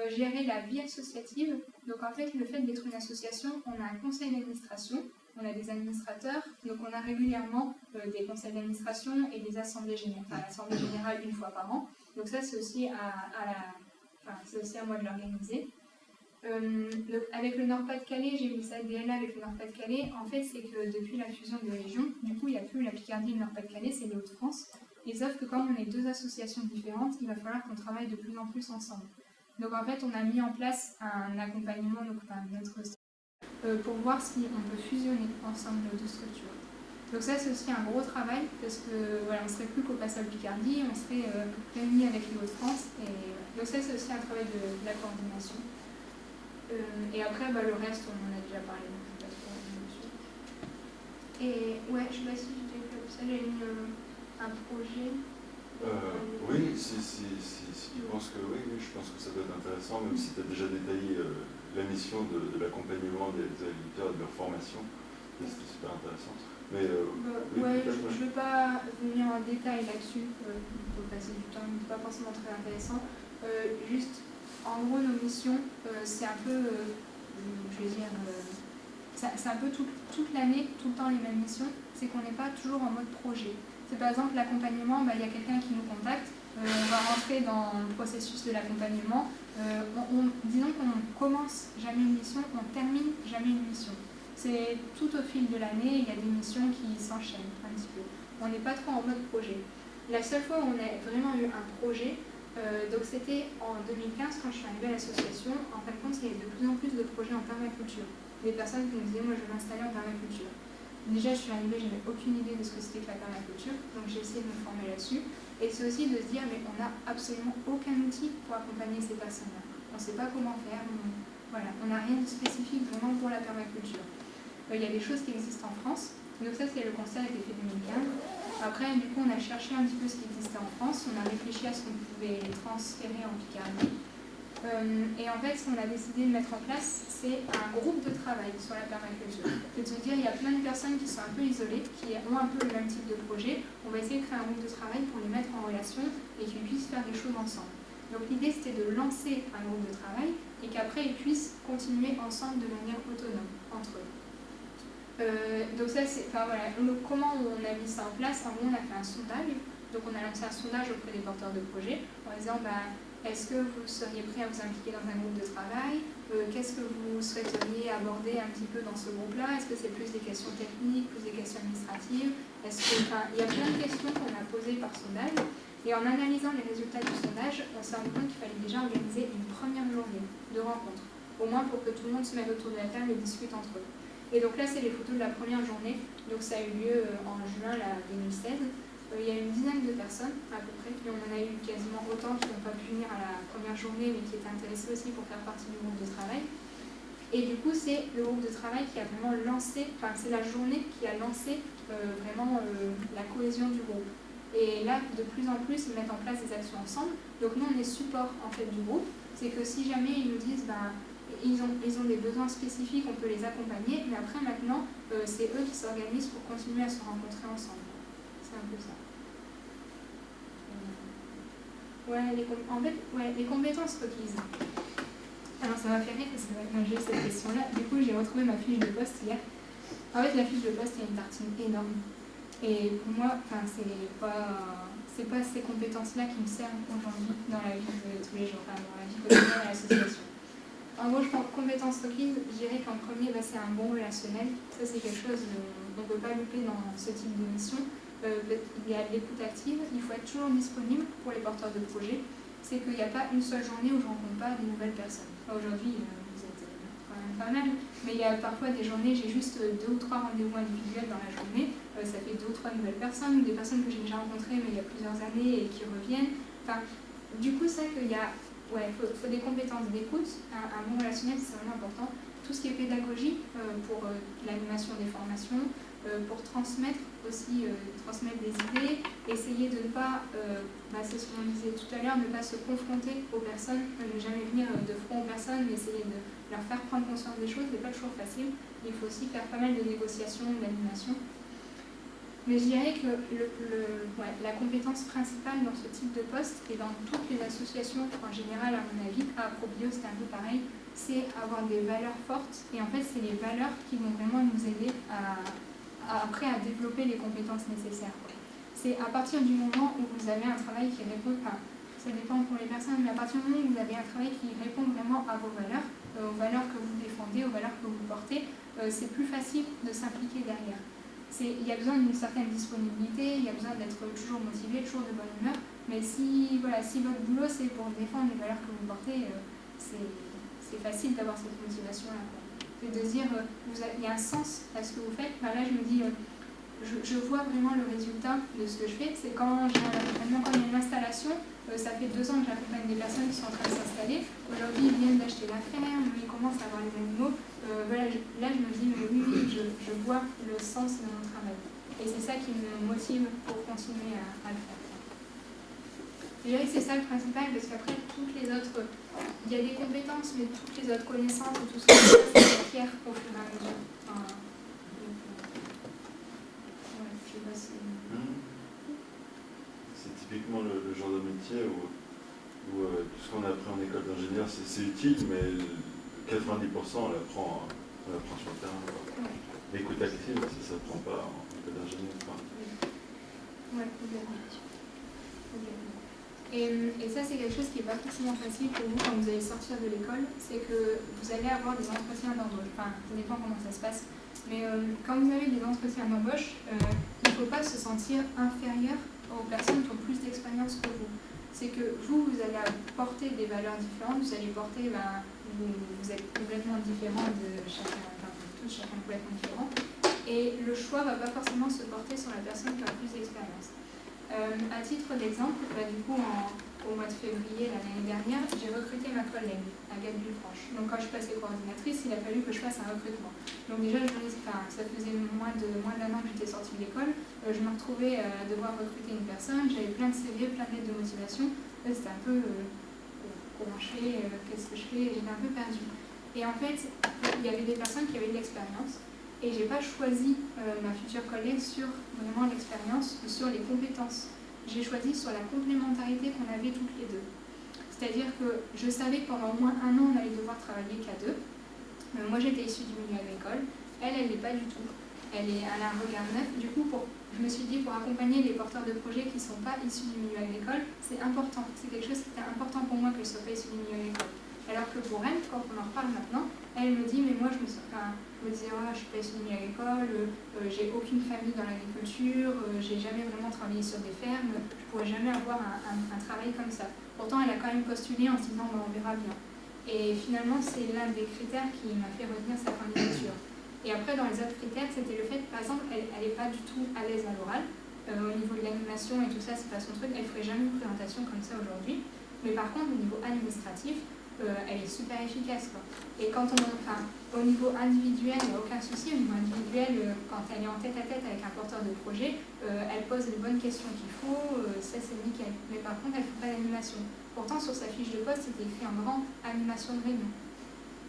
Gérer la vie associative, donc en fait, le fait d'être une association, on a un conseil d'administration, on a des administrateurs, donc on a régulièrement des conseils d'administration et des assemblées générales, enfin l'assemblée générale une fois par an. Donc ça c'est aussi à moi de l'organiser. Avec le Nord-Pas-de-Calais, j'ai mis ça DLA avec le Nord-Pas-de-Calais. En fait, c'est que depuis la fusion des régions, du coup il n'y a plus la Picardie et le Nord-Pas-de-Calais, c'est les Hauts-de-France. Et sauf que comme on est deux associations différentes, il va falloir qu'on travaille de plus en plus ensemble. Donc en fait, on a mis en place un accompagnement, pour voir si on peut fusionner ensemble nos deux structures. Donc ça, c'est aussi un gros travail, parce que voilà, on ne serait plus Copasol Picardie, on serait réunis avec les Hauts-de-France. Donc ça, c'est aussi un travail de la coordination. Et après, le reste, on en a déjà parlé. Donc et ouais, je ne sais pas si j'étais comme ça, j'ai mis un projet. Oui, si tu penses que oui, je pense que ça doit être intéressant, même si tu as déjà détaillé la mission de l'accompagnement des agriculteurs et de leur formation, c'était super intéressant. Mais, je ne veux pas venir en détail là-dessus, pour passer du temps, c'est pas forcément très intéressant. Juste, en gros, nos missions, c'est un peu, c'est un peu toute l'année, tout le temps les mêmes missions, c'est qu'on n'est pas toujours en mode projet. C'est par exemple l'accompagnement, il y a quelqu'un qui nous contacte, on va rentrer dans le processus de l'accompagnement. Disons qu'on commence jamais une mission, on termine jamais une mission. C'est tout au fil de l'année, il y a des missions qui s'enchaînent un petit peu. On n'est pas trop en mode projet. La seule fois où on a vraiment eu un projet, donc c'était en 2015 quand je suis arrivée à l'association. En fin de compte, il y avait de plus en plus de projets en permaculture. Des personnes qui nous disaient, moi je veux m'installer en permaculture. Déjà, je suis arrivée, je n'avais aucune idée de ce que c'était que la permaculture, donc j'ai essayé de me former là-dessus. Et c'est aussi de se dire, mais on n'a absolument aucun outil pour accompagner ces personnes-là. On ne sait pas comment faire, on n'a rien de spécifique vraiment pour la permaculture. Il y a des choses qui existent en France, donc ça c'est le constat qui a été fait 2015. Après, du coup, on a cherché un petit peu ce qui existait en France, on a réfléchi à ce qu'on pouvait transférer en Picardie. Et en fait, ce qu'on a décidé de mettre en place, c'est un groupe de travail sur la permaculture. C'est de se dire, il y a plein de personnes qui sont un peu isolées, qui ont un peu le même type de projet. On va essayer de créer un groupe de travail pour les mettre en relation et qu'ils puissent faire des choses ensemble. Donc l'idée, c'était de lancer un groupe de travail et qu'après, ils puissent continuer ensemble de manière autonome, entre eux. Donc ça, c'est, comment on a mis ça en place? En gros, on a fait un sondage. Donc on a lancé un sondage auprès des porteurs de projets en disant, est-ce que vous seriez prêt à vous impliquer dans un groupe de travail? Qu'est-ce que vous souhaiteriez aborder un petit peu dans ce groupe-là? Est-ce que c'est plus des questions techniques, plus des questions administratives? Il y a plein de questions qu'on a posées par sondage. Et en analysant les résultats du sondage, on s'est rendu compte qu'il fallait déjà organiser une première journée de rencontre. Au moins pour que tout le monde se mette autour de la table et discute entre eux. Et donc là, c'est les photos de la première journée. Donc ça a eu lieu en juin 2016. Il y a une dizaine de personnes à peu près, mais on en a eu quasiment autant qui n'ont pas pu venir à la première journée, mais qui étaient intéressés aussi pour faire partie du groupe de travail. Et du coup, c'est le groupe de travail qui a vraiment lancé, c'est la journée qui a lancé vraiment la cohésion du groupe. Et là, de plus en plus, ils mettent en place des actions ensemble. Donc nous, on est support en fait du groupe. C'est que si jamais ils nous disent, ils ont des besoins spécifiques, on peut les accompagner. Mais après, maintenant, c'est eux qui s'organisent pour continuer à se rencontrer ensemble. C'est un peu ça. Les compétences requises. Alors ça m'a fait rire parce que quand j'ai eu cette question-là, du coup j'ai retrouvé ma fiche de poste hier. En fait, la fiche de poste, il y a une tartine énorme. Et pour moi, c'est pas ces compétences-là qui me servent aujourd'hui dans la vie de tous les jours, enfin, dans la vie quotidienne à l'association. En gros, je pense compétences requises, je dirais qu'en premier, c'est un bon relationnel. Ça, c'est quelque chose qu'on ne peut pas louper dans ce type de mission. Il y a l'écoute active, il faut être toujours disponible pour les porteurs de projets. C'est qu'il n'y a pas une seule journée où je ne rencontre pas de nouvelles personnes. Aujourd'hui, vous êtes quand même pas mal, mais il y a parfois des journées, j'ai juste 2 ou 3 rendez-vous individuels dans la journée. Ça fait 2 ou 3 nouvelles personnes, ou des personnes que j'ai déjà rencontrées mais il y a plusieurs années et qui reviennent. Enfin, du coup, c'est qu'il y a faut des compétences d'écoute, un bon relationnel, c'est vraiment important. Tout ce qui est pédagogie pour l'animation des formations, pour transmettre aussi, transmettre des idées, essayer de ne pas, c'est ce qu'on disait tout à l'heure, ne pas se confronter aux personnes, ne jamais venir de front aux personnes, mais essayer de leur faire prendre conscience des choses, ce n'est pas toujours facile. Il faut aussi faire pas mal de négociations, d'animation. Mais je dirais que la compétence principale dans ce type de poste et dans toutes les associations en général, à mon avis, à Probio c'est un peu pareil, c'est avoir des valeurs fortes. Et en fait, c'est les valeurs qui vont vraiment nous aider après à développer les compétences nécessaires. C'est à partir du moment où vous avez un travail qui répond, ça dépend pour les personnes, mais à partir du moment où vous avez un travail qui répond vraiment à vos valeurs que vous défendez, aux valeurs que vous portez, c'est plus facile de s'impliquer derrière. Il y a besoin d'une certaine disponibilité, il y a besoin d'être toujours motivé, toujours de bonne humeur, mais si votre boulot c'est pour défendre les valeurs que vous portez, c'est facile d'avoir cette motivation-là. C'est de se dire, il y a un sens à ce que vous faites. Là, je me dis, je vois vraiment le résultat de ce que je fais. C'est quand j'ai un accompagnement, quand il y a une installation, ça fait 2 ans que j'accompagne des personnes qui sont en train de s'installer. Aujourd'hui, ils viennent d'acheter la ferme, ils commencent à avoir les animaux. Là, je me dis, oui, je vois le sens de mon travail. Et c'est ça qui me motive pour continuer à le faire. Je dirais que c'est ça le principal, parce qu'après, toutes les autres, il y a des compétences, mais toutes les autres connaissances et tout ça, ça s'acquiert au fur et à mesure. Je sais pas si... C'est typiquement le genre de métier où tout ce qu'on a appris en école d'ingénieur, c'est utile, mais 90% on l'apprend sur le terrain. L'écoute active, ça ne s'apprend pas en école d'ingénieur. Ouais, et ça, c'est quelque chose qui n'est pas forcément facile pour vous quand vous allez sortir de l'école, c'est que vous allez avoir des entretiens d'embauche. Enfin, ça dépend comment ça se passe. Mais quand vous avez des entretiens d'embauche, il ne faut pas se sentir inférieur aux personnes qui ont plus d'expérience que vous. C'est que vous allez apporter des valeurs différentes, vous allez porter, vous êtes complètement différent de chacun, chacun complètement différent. Et le choix ne va pas forcément se porter sur la personne qui a plus d'expérience. À titre d'exemple, du coup, au mois de février l'année dernière, j'ai recruté ma collègue, Agathe Villefranche. Donc quand je suis passée coordinatrice, il a fallu que je fasse un recrutement. Donc déjà, ça faisait moins d'un an que j'étais sortie de l'école. Je me retrouvais à devoir recruter une personne, j'avais plein de CV, plein de lettres de motivation. C'était un peu comment je fais, qu'est-ce que je fais, j'étais un peu perdue. Et en fait, il y avait des personnes qui avaient de l'expérience. Et je n'ai pas choisi ma future collègue sur vraiment l'expérience, sur les compétences. J'ai choisi sur la complémentarité qu'on avait toutes les deux. C'est-à-dire que je savais que pendant au moins 1 an, on allait devoir travailler qu'à 2. Moi, j'étais issue du milieu agricole. Elle n'est pas du tout. Elle a un regard neuf. Du coup, je me suis dit, pour accompagner les porteurs de projets qui ne sont pas issus du milieu agricole, c'est important. C'est quelque chose qui était important pour moi qu'elle ne soit pas issue du milieu agricole. Alors que pour elle, quand on en reparle maintenant, elle me dit, mais moi je me disais, je ne suis pas issue du milieu agricole, j'ai aucune famille dans l'agriculture, j'ai jamais vraiment travaillé sur des fermes, je ne pourrais jamais avoir un travail comme ça. Pourtant, elle a quand même postulé en se disant, on verra bien. Et finalement, c'est l'un des critères qui m'a fait retenir sa candidature. Et après, dans les autres critères, c'était le fait, par exemple, elle n'est pas du tout à l'aise à l'oral. Au niveau de l'animation et tout ça, c'est pas son truc, elle ne ferait jamais une présentation comme ça aujourd'hui. Mais par contre, au niveau administratif, elle est super efficace. Et quand au niveau individuel, il n'y a aucun souci. Au niveau individuel, quand elle est en tête-à-tête avec un porteur de projet, elle pose les bonnes questions qu'il faut, ça c'est nickel. Mais par contre, elle ne fait pas d'animation. Pourtant, sur sa fiche de poste, c'était écrit en grand animation de réunion.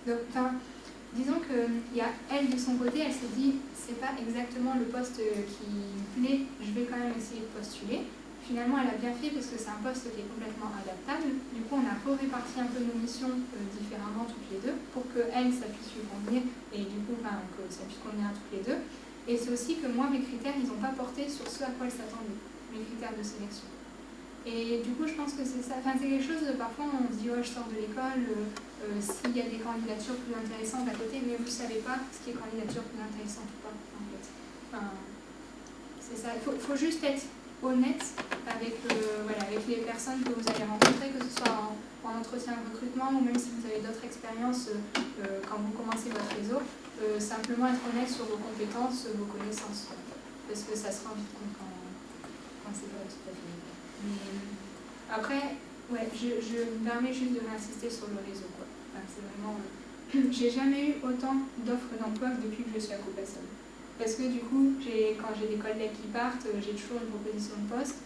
Donc, disons que elle, de son côté, elle s'est dit, c'est pas exactement le poste qui me plaît, je vais quand même essayer de postuler. finalement, elle a bien fait parce que c'est un poste qui est complètement adaptable. Du coup, on a réparti un peu nos missions différemment toutes les deux pour que elle, ça puisse lui convenir et du coup, que ça puisse convenir à toutes les deux. Et c'est aussi que moi, mes critères, ils n'ont pas porté sur ce à quoi elle s'attendait, mes critères de sélection. Et du coup, je pense que c'est ça. Enfin, c'est quelque chose, parfois, on se dit, oh, je sors de l'école, s'il y a des candidatures plus intéressantes à côté, mais vous ne savez pas ce qui est candidature plus intéressante ou pas, en fait. Enfin, c'est ça. Il faut juste être honnête avec, avec les personnes que vous allez rencontrer, que ce soit en entretien de recrutement ou même si vous avez d'autres expériences quand vous commencez votre réseau. Simplement être honnête sur vos compétences, vos connaissances. Quoi. Parce que ça se rend vite compte quand c'est pas tout à fait. Mais après, ouais, je me permets juste de réinsister sur le réseau. Quoi. Enfin, c'est vraiment. J'ai jamais eu autant d'offres d'emploi que depuis que je suis à Copassol. Parce que du coup, quand j'ai des collègues qui partent, j'ai toujours une proposition de poste.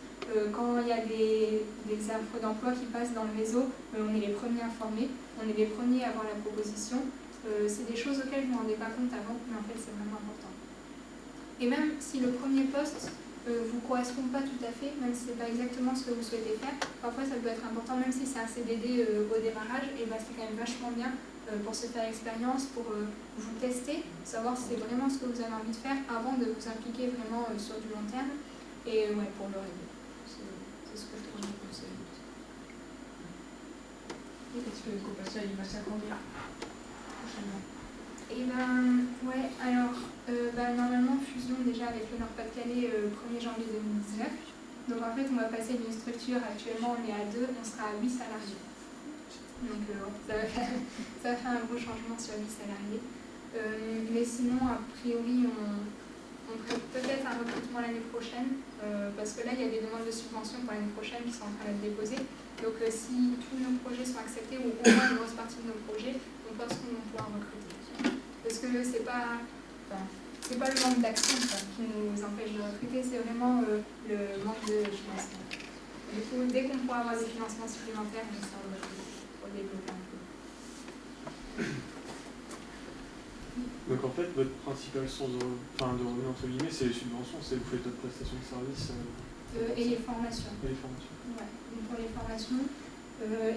Quand il y a des offres d'emploi qui passent dans le réseau, on est les premiers informés, on est les premiers à avoir la proposition. C'est des choses auxquelles je ne me rendais pas compte avant, mais en fait c'est vraiment important. Et même si le premier poste vous correspond pas tout à fait, même si ce n'est pas exactement ce que vous souhaitez faire, parfois ça peut être important, même si c'est un CDD au démarrage, et c'est quand même vachement bien pour se faire expérience, pour vous tester, savoir si c'est vraiment ce que vous avez envie de faire avant de vous impliquer vraiment sur du long terme. Et ouais, pour le réseau, c'est ce que je trouve conseiller. Est-ce que Copassol il va s'agrandir prochainement? Et ouais, alors normalement fusion déjà avec le Nord-Pas-de-Calais 1er janvier 2019. Donc en fait on va passer d'une structure, actuellement on est à 2, on sera à 8 salariés. Donc ça va faire un gros changement sur 8 salariés. Mais sinon a priori on ferait peut-être un recrutement l'année prochaine, parce que là il y a des demandes de subvention pour l'année prochaine qui sont en train d'être déposées. Donc si tous nos projets sont acceptés, ou au moins une grosse partie de nos projets, on pense qu'on va pouvoir recruter. Parce que c'est pas le manque d'action qui nous empêche de recruter, c'est vraiment le manque de financement. Du coup, dès qu'on pourra avoir des financements supplémentaires, on essaie de recruter pour développer un peu. Donc en fait, votre principale source de revenus, entre guillemets, c'est les subventions, c'est vous faites votre prestation de service et les formations. Et les formations. Ouais, donc pour les formations.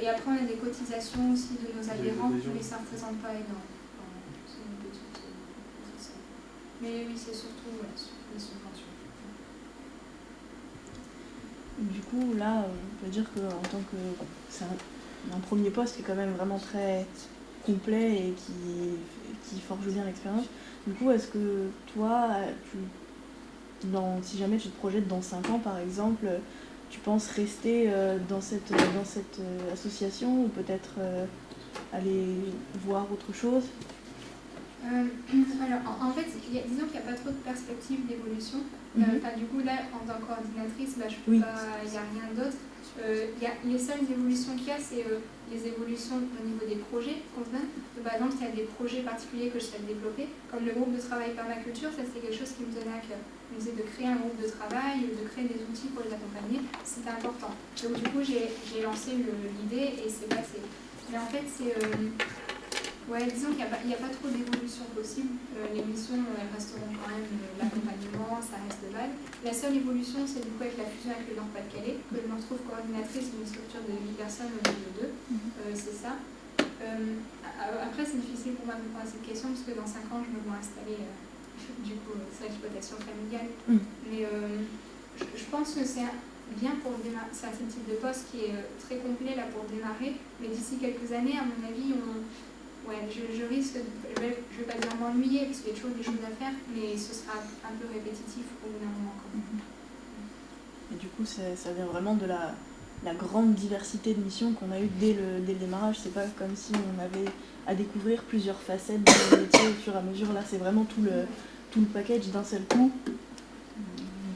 Et après, on a des cotisations aussi de nos adhérents, mais ça ne représente pas énorme. C'est une petite cotisation. Mais oui, c'est surtout les subventions. Du coup, là, on peut dire qu'en tant que... C'est un premier poste qui est quand même vraiment très complet et qui forge bien l'expérience. Du coup, est-ce que toi, si jamais tu te projettes dans 5 ans, par exemple, tu penses rester dans cette association ou peut-être aller voir autre chose? Alors, en fait, disons qu'il n'y a pas trop de perspective d'évolution. Du coup, là, en tant que coordinatrice, je peux pas, il n'y a rien d'autre. Les seules évolutions qu'il y a, c'est les évolutions au niveau des projets qu'on donne. Par exemple, s'il y a des projets particuliers que je souhaite développer, comme le groupe de travail permaculture, ça c'est quelque chose qui me tenait à cœur. Je me disais de créer un groupe de travail, de créer des outils pour les accompagner, c'était important. Donc du coup, j'ai lancé l'idée et c'est passé. Mais en fait, c'est... disons qu'il n'y a pas trop d'évolution possible. Les missions, elles resteront quand même l'accompagnement, ça reste de base. La seule évolution, c'est du coup avec la fusion avec le Nord-Pas-de-Calais, que je me retrouve coordinatrice d'une structure de 8 personnes au lieu de 2. C'est ça. Après, c'est difficile pour moi de répondre à cette question, parce que dans 5 ans, je me vois installer du coup sur l'exploitation familiale. Mais je pense que c'est bien pour démarrer. C'est un type de poste qui est très complet là pour démarrer, mais d'ici quelques années, à mon avis, je risque, je vais pas dire m'ennuyer parce qu'il y a toujours des choses à faire, mais ce sera un peu répétitif au bout d'un moment quand même. Et du coup, ça vient vraiment de la grande diversité de missions qu'on a eues dès le démarrage. C'est pas comme si on avait à découvrir plusieurs facettes de métier au fur et à mesure. Là, c'est vraiment tout le package d'un seul coup.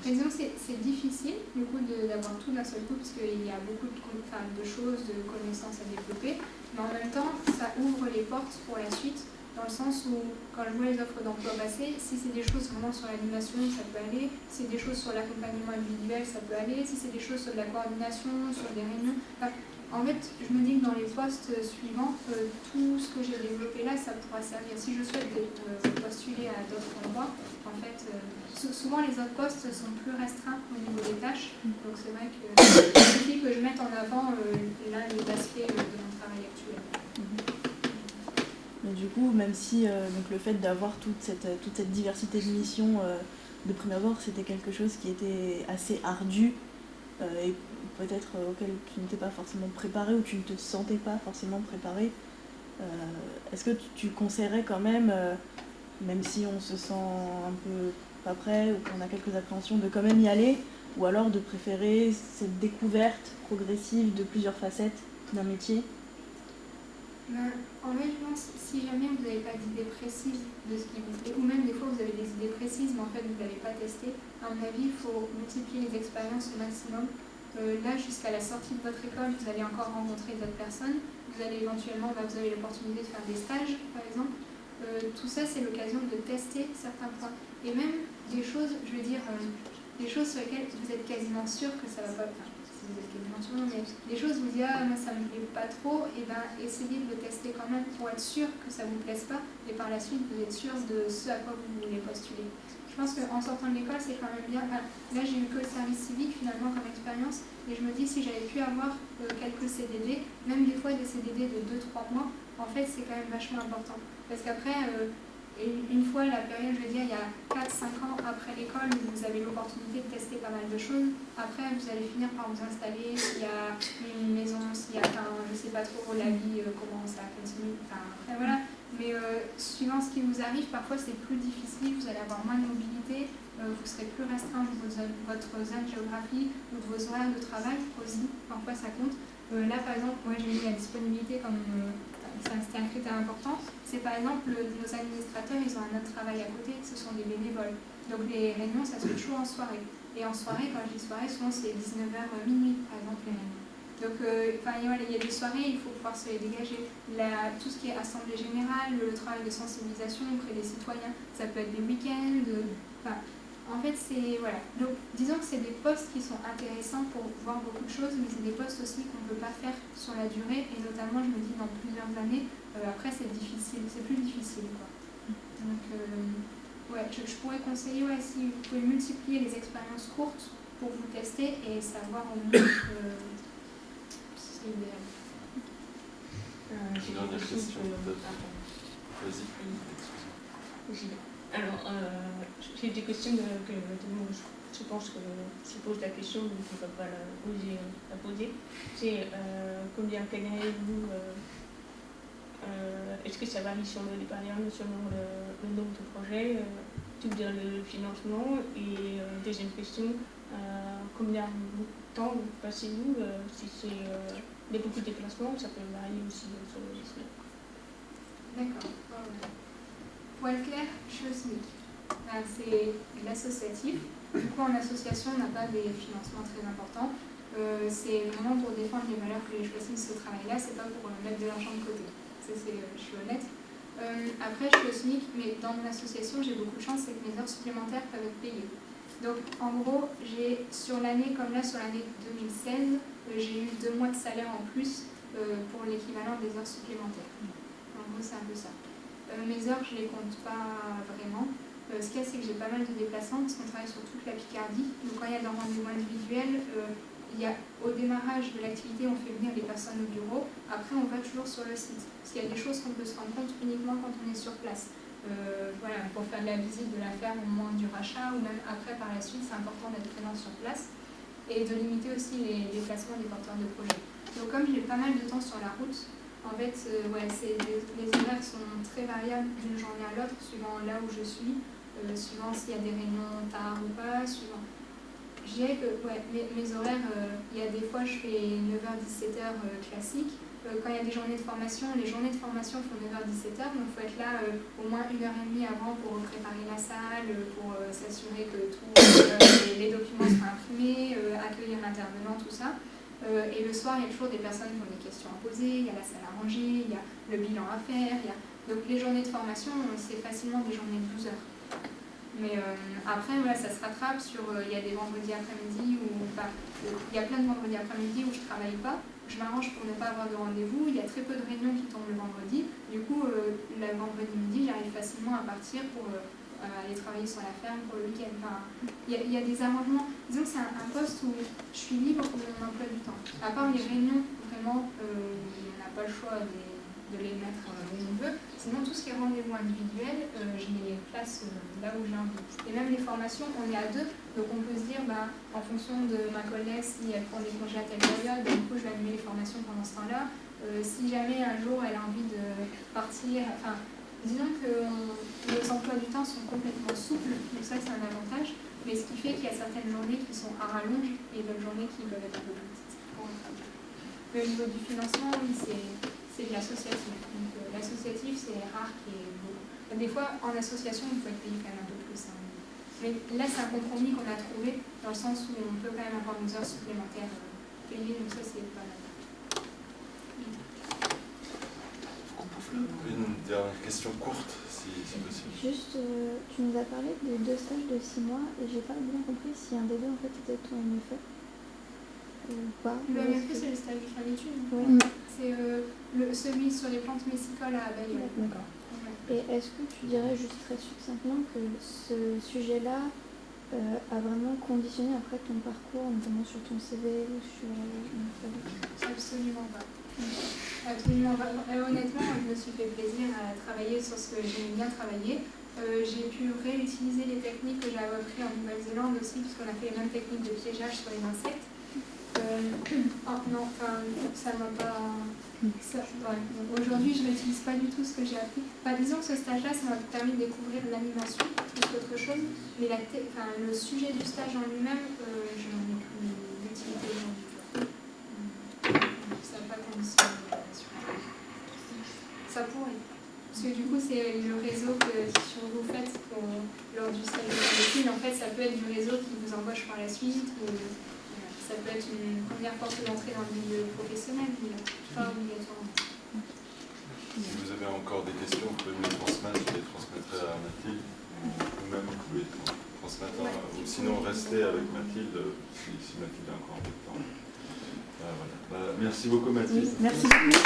Mais disons que c'est difficile du coup d'avoir tout d'un seul coup parce qu'il y a beaucoup de choses, de connaissances à développer, mais en même temps ça ouvre les portes pour la suite, dans le sens où quand je vois les offres d'emploi passer, si c'est des choses vraiment sur l'animation, ça peut aller, si c'est des choses sur l'accompagnement individuel, ça peut aller, si c'est des choses sur de la coordination, sur des réunions, En fait, je me dis que dans les postes suivants, tout ce que j'ai développé là, ça pourra servir. Si je souhaite postuler à d'autres endroits, en fait, souvent les autres postes sont plus restreints au niveau des tâches. Donc c'est vrai que il suffit que je mette en avant l'un des aspects de mon travail actuel. Mais du coup, même si donc le fait d'avoir toute cette diversité de missions de prime abord, c'était quelque chose qui était assez ardu et peut-être auquel tu n'étais pas forcément préparé ou tu ne te sentais pas forcément préparé, est-ce que tu conseillerais quand même, même si on se sent un peu pas prêt ou qu'on a quelques appréhensions, de quand même y aller, ou alors de préférer cette découverte progressive de plusieurs facettes d'un métier? En fait, je pense si jamais vous n'avez pas d'idée précise de ce qui vous plaît, ou même des fois vous avez des idées précises mais en fait vous ne l'avez pas testé, à mon avis, il faut multiplier les expériences au maximum. Là, jusqu'à la sortie de votre école, vous allez encore rencontrer d'autres personnes. Vous allez éventuellement, vous avez l'opportunité de faire des stages, par exemple. Tout ça, c'est l'occasion de tester certains points. Et même des choses, je veux dire, des choses sur lesquelles vous êtes quasiment sûr que ça va pas. Enfin, si vous êtes quasiment sûr, mais des choses vous dites, ah, moi ça me plaît pas trop, et ben essayez de le tester quand même pour être sûr que ça vous plaise pas, et par la suite, vous êtes sûr de ce à quoi vous voulez postuler. Je pense qu'en sortant de l'école, c'est quand même bien. Enfin, là, j'ai eu que le service civique finalement comme expérience, et je me dis si j'avais pu avoir quelques CDD, même des fois des CDD de 2-3 mois, en fait, c'est quand même vachement important. Parce qu'après, une fois la période, je veux dire, il y a 4-5 ans après l'école, vous avez l'opportunité de tester pas mal de choses. Après, vous allez finir par vous installer, s'il y a une maison, s'il y a, je sais pas trop la vie, comment ça continue. Enfin, après, voilà. Mais suivant ce qui vous arrive, parfois c'est plus difficile, vous allez avoir moins de mobilité, vous serez plus restreint au niveau de votre zone géographique ou de vos horaires de travail aussi, parfois ça compte. Là par exemple, moi j'ai mis la disponibilité comme c'était un critère important, c'est par exemple nos administrateurs, ils ont un autre travail à côté, ce sont des bénévoles. Donc les réunions ça se fait toujours en soirée. Et en soirée, quand je dis soirée, souvent c'est 19h minuit par exemple les réunions. Donc, il y a des soirées, il faut pouvoir se les dégager. Tout ce qui est assemblée générale, le travail de sensibilisation auprès des citoyens, ça peut être des week-ends. En fait, c'est. Voilà. Donc, disons que c'est des postes qui sont intéressants pour voir beaucoup de choses, mais c'est des postes aussi qu'on ne peut pas faire sur la durée, et notamment, je me dis, dans plusieurs années, après, c'est difficile, c'est plus difficile, quoi. Donc, je pourrais conseiller, si vous pouvez multiplier les expériences courtes pour vous tester et savoir au mieux. J'ai une dernière question. Vas-y. Alors, j'ai des questions que je pense que je pose la question, donc je ne peux pas la poser. C'est combien gagnez-vous est-ce que ça varie selon les périodes, selon le nombre de projets, tout dans le financement? Et deuxième question, combien de temps passez-vous si c'est beaucoup de déplacements, ça peut varier aussi selon les semaines. D'accord. Pour être clair, je suis au SMIC. C'est l'associatif. Du coup, en association, on n'a pas des financements très importants. C'est vraiment pour défendre les valeurs que j'ai choisies de ce travail-là, c'est pas pour mettre de l'argent de côté. Ça, je suis honnête. Après, je suis au SMIC, mais dans mon association, j'ai beaucoup de chance, c'est que mes heures supplémentaires peuvent être payées. Donc, en gros, j'ai sur l'année, comme là, sur l'année 2016, j'ai eu 2 mois de salaire en plus pour l'équivalent des heures supplémentaires. En gros, c'est un peu ça. Mes heures, je les compte pas vraiment. Ce qu'il y a, c'est que j'ai pas mal de déplacements parce qu'on travaille sur toute la Picardie. Donc, quand il y a des rendez-vous individuels, au démarrage de l'activité, on fait venir les personnes au bureau. Après, on va toujours sur le site. Parce qu'il y a des choses qu'on peut se rendre compte uniquement quand on est sur place. Pour faire de la visite de la ferme au moment du rachat, ou même après, par la suite, c'est important d'être présent sur place. Et de limiter aussi les déplacements des porteurs de projets. Donc, comme j'ai pas mal de temps sur la route, en fait, les horaires sont très variables d'une journée à l'autre, suivant là où je suis, suivant s'il y a des réunions tard ou pas, suivant. Je dirais que mes horaires, il y a des fois je fais 9h-17h classique. Quand il y a des journées de formation, les journées de formation font 9h-17h, donc il faut être là au moins 1h30 avant pour préparer la salle, pour s'assurer que les documents sont imprimés, accueillir l'intervenant, tout ça. Et le soir, il y a toujours des personnes qui ont des questions à poser, il y a la salle à ranger, il y a le bilan à faire. Donc les journées de formation, c'est facilement des journées de 12 heures. Mais après, ça se rattrape sur. Il y a des vendredis après-midi où. Il y a plein de vendredis après-midi où je ne travaille pas. je m'arrange pour ne pas avoir de rendez-vous. Il y a très peu de réunions qui tombent le vendredi. Du coup, le vendredi midi, j'arrive facilement à partir pour aller travailler sur la ferme pour le week-end. Enfin, il y a des arrangements. Disons que c'est un poste où je suis libre de mon emploi du temps. À part les réunions, vraiment, on n'a pas le choix de les mettre où on veut. Sinon, tout ce qui est rendez-vous individuel, je les place là où j'ai envie. Et même les formations, on est à 2, donc on peut se dire, en fonction de ma collègue, si elle prend des congés à telle période, du coup, je vais animer les formations pendant ce temps-là. Si jamais un jour elle a envie de partir, enfin, disons que nos emplois du temps sont complètement souples, donc ça c'est un avantage, mais ce qui fait qu'il y a certaines journées qui sont à rallonge et d'autres journées qui peuvent être un peu plus petites. Mais au niveau du financement, oui, c'est de l'associatif. Donc l'associatif, c'est rare qu'il y ait beaucoup. Des fois, en association, il faut être payé quand même un peu plus. Hein. Mais là, c'est un compromis qu'on a trouvé, dans le sens où on peut quand même avoir nos heures supplémentaires payées, donc ça c'est pas mal. Une dernière question courte, si possible. Juste, tu nous as parlé de 2 stages de 6 mois et j'ai pas bien compris si un des deux en fait était ton MFE ou pas. Le MFE, c'est le stage de fin d'études. Oui. C'est celui sur les plantes messicoles à Bayeul. D'accord. Et est-ce que tu dirais juste très succinctement que ce sujet-là a vraiment conditionné après ton parcours, notamment sur ton CV ou sur Absolument pas. Absolument pas. Honnêtement, je me suis fait plaisir à travailler sur ce que j'aime bien travailler. J'ai pu réutiliser les techniques que j'avais apprises en Nouvelle-Zélande aussi, puisqu'on a fait les mêmes techniques de piégeage sur les insectes. Non, ça m'a pas... Aujourd'hui, je n'utilise pas du tout ce que j'ai appris. Disons que ce stage-là, ça m'a permis de découvrir l'animation plus qu'autre chose, mais le sujet du stage en lui-même, je n'en ai plus d'utilité aujourd'hui. Ça n'a pas conditionné l'animation. Ça pourrait. Parce que du coup, c'est le réseau que vous faites lors du stage de médecine. En fait, ça peut être du réseau qui vous embauche par la suite. Ça peut être une première porte d'entrée dans le milieu professionnel, mais pas obligatoirement. Si vous avez encore des questions, vous pouvez me les transmettre, je les transmettrai à Mathilde. Vous-même, vous pouvez les transmettre, ou sinon restez avec Mathilde, si Mathilde a encore un peu de temps. Voilà. Merci beaucoup Mathilde. Merci beaucoup.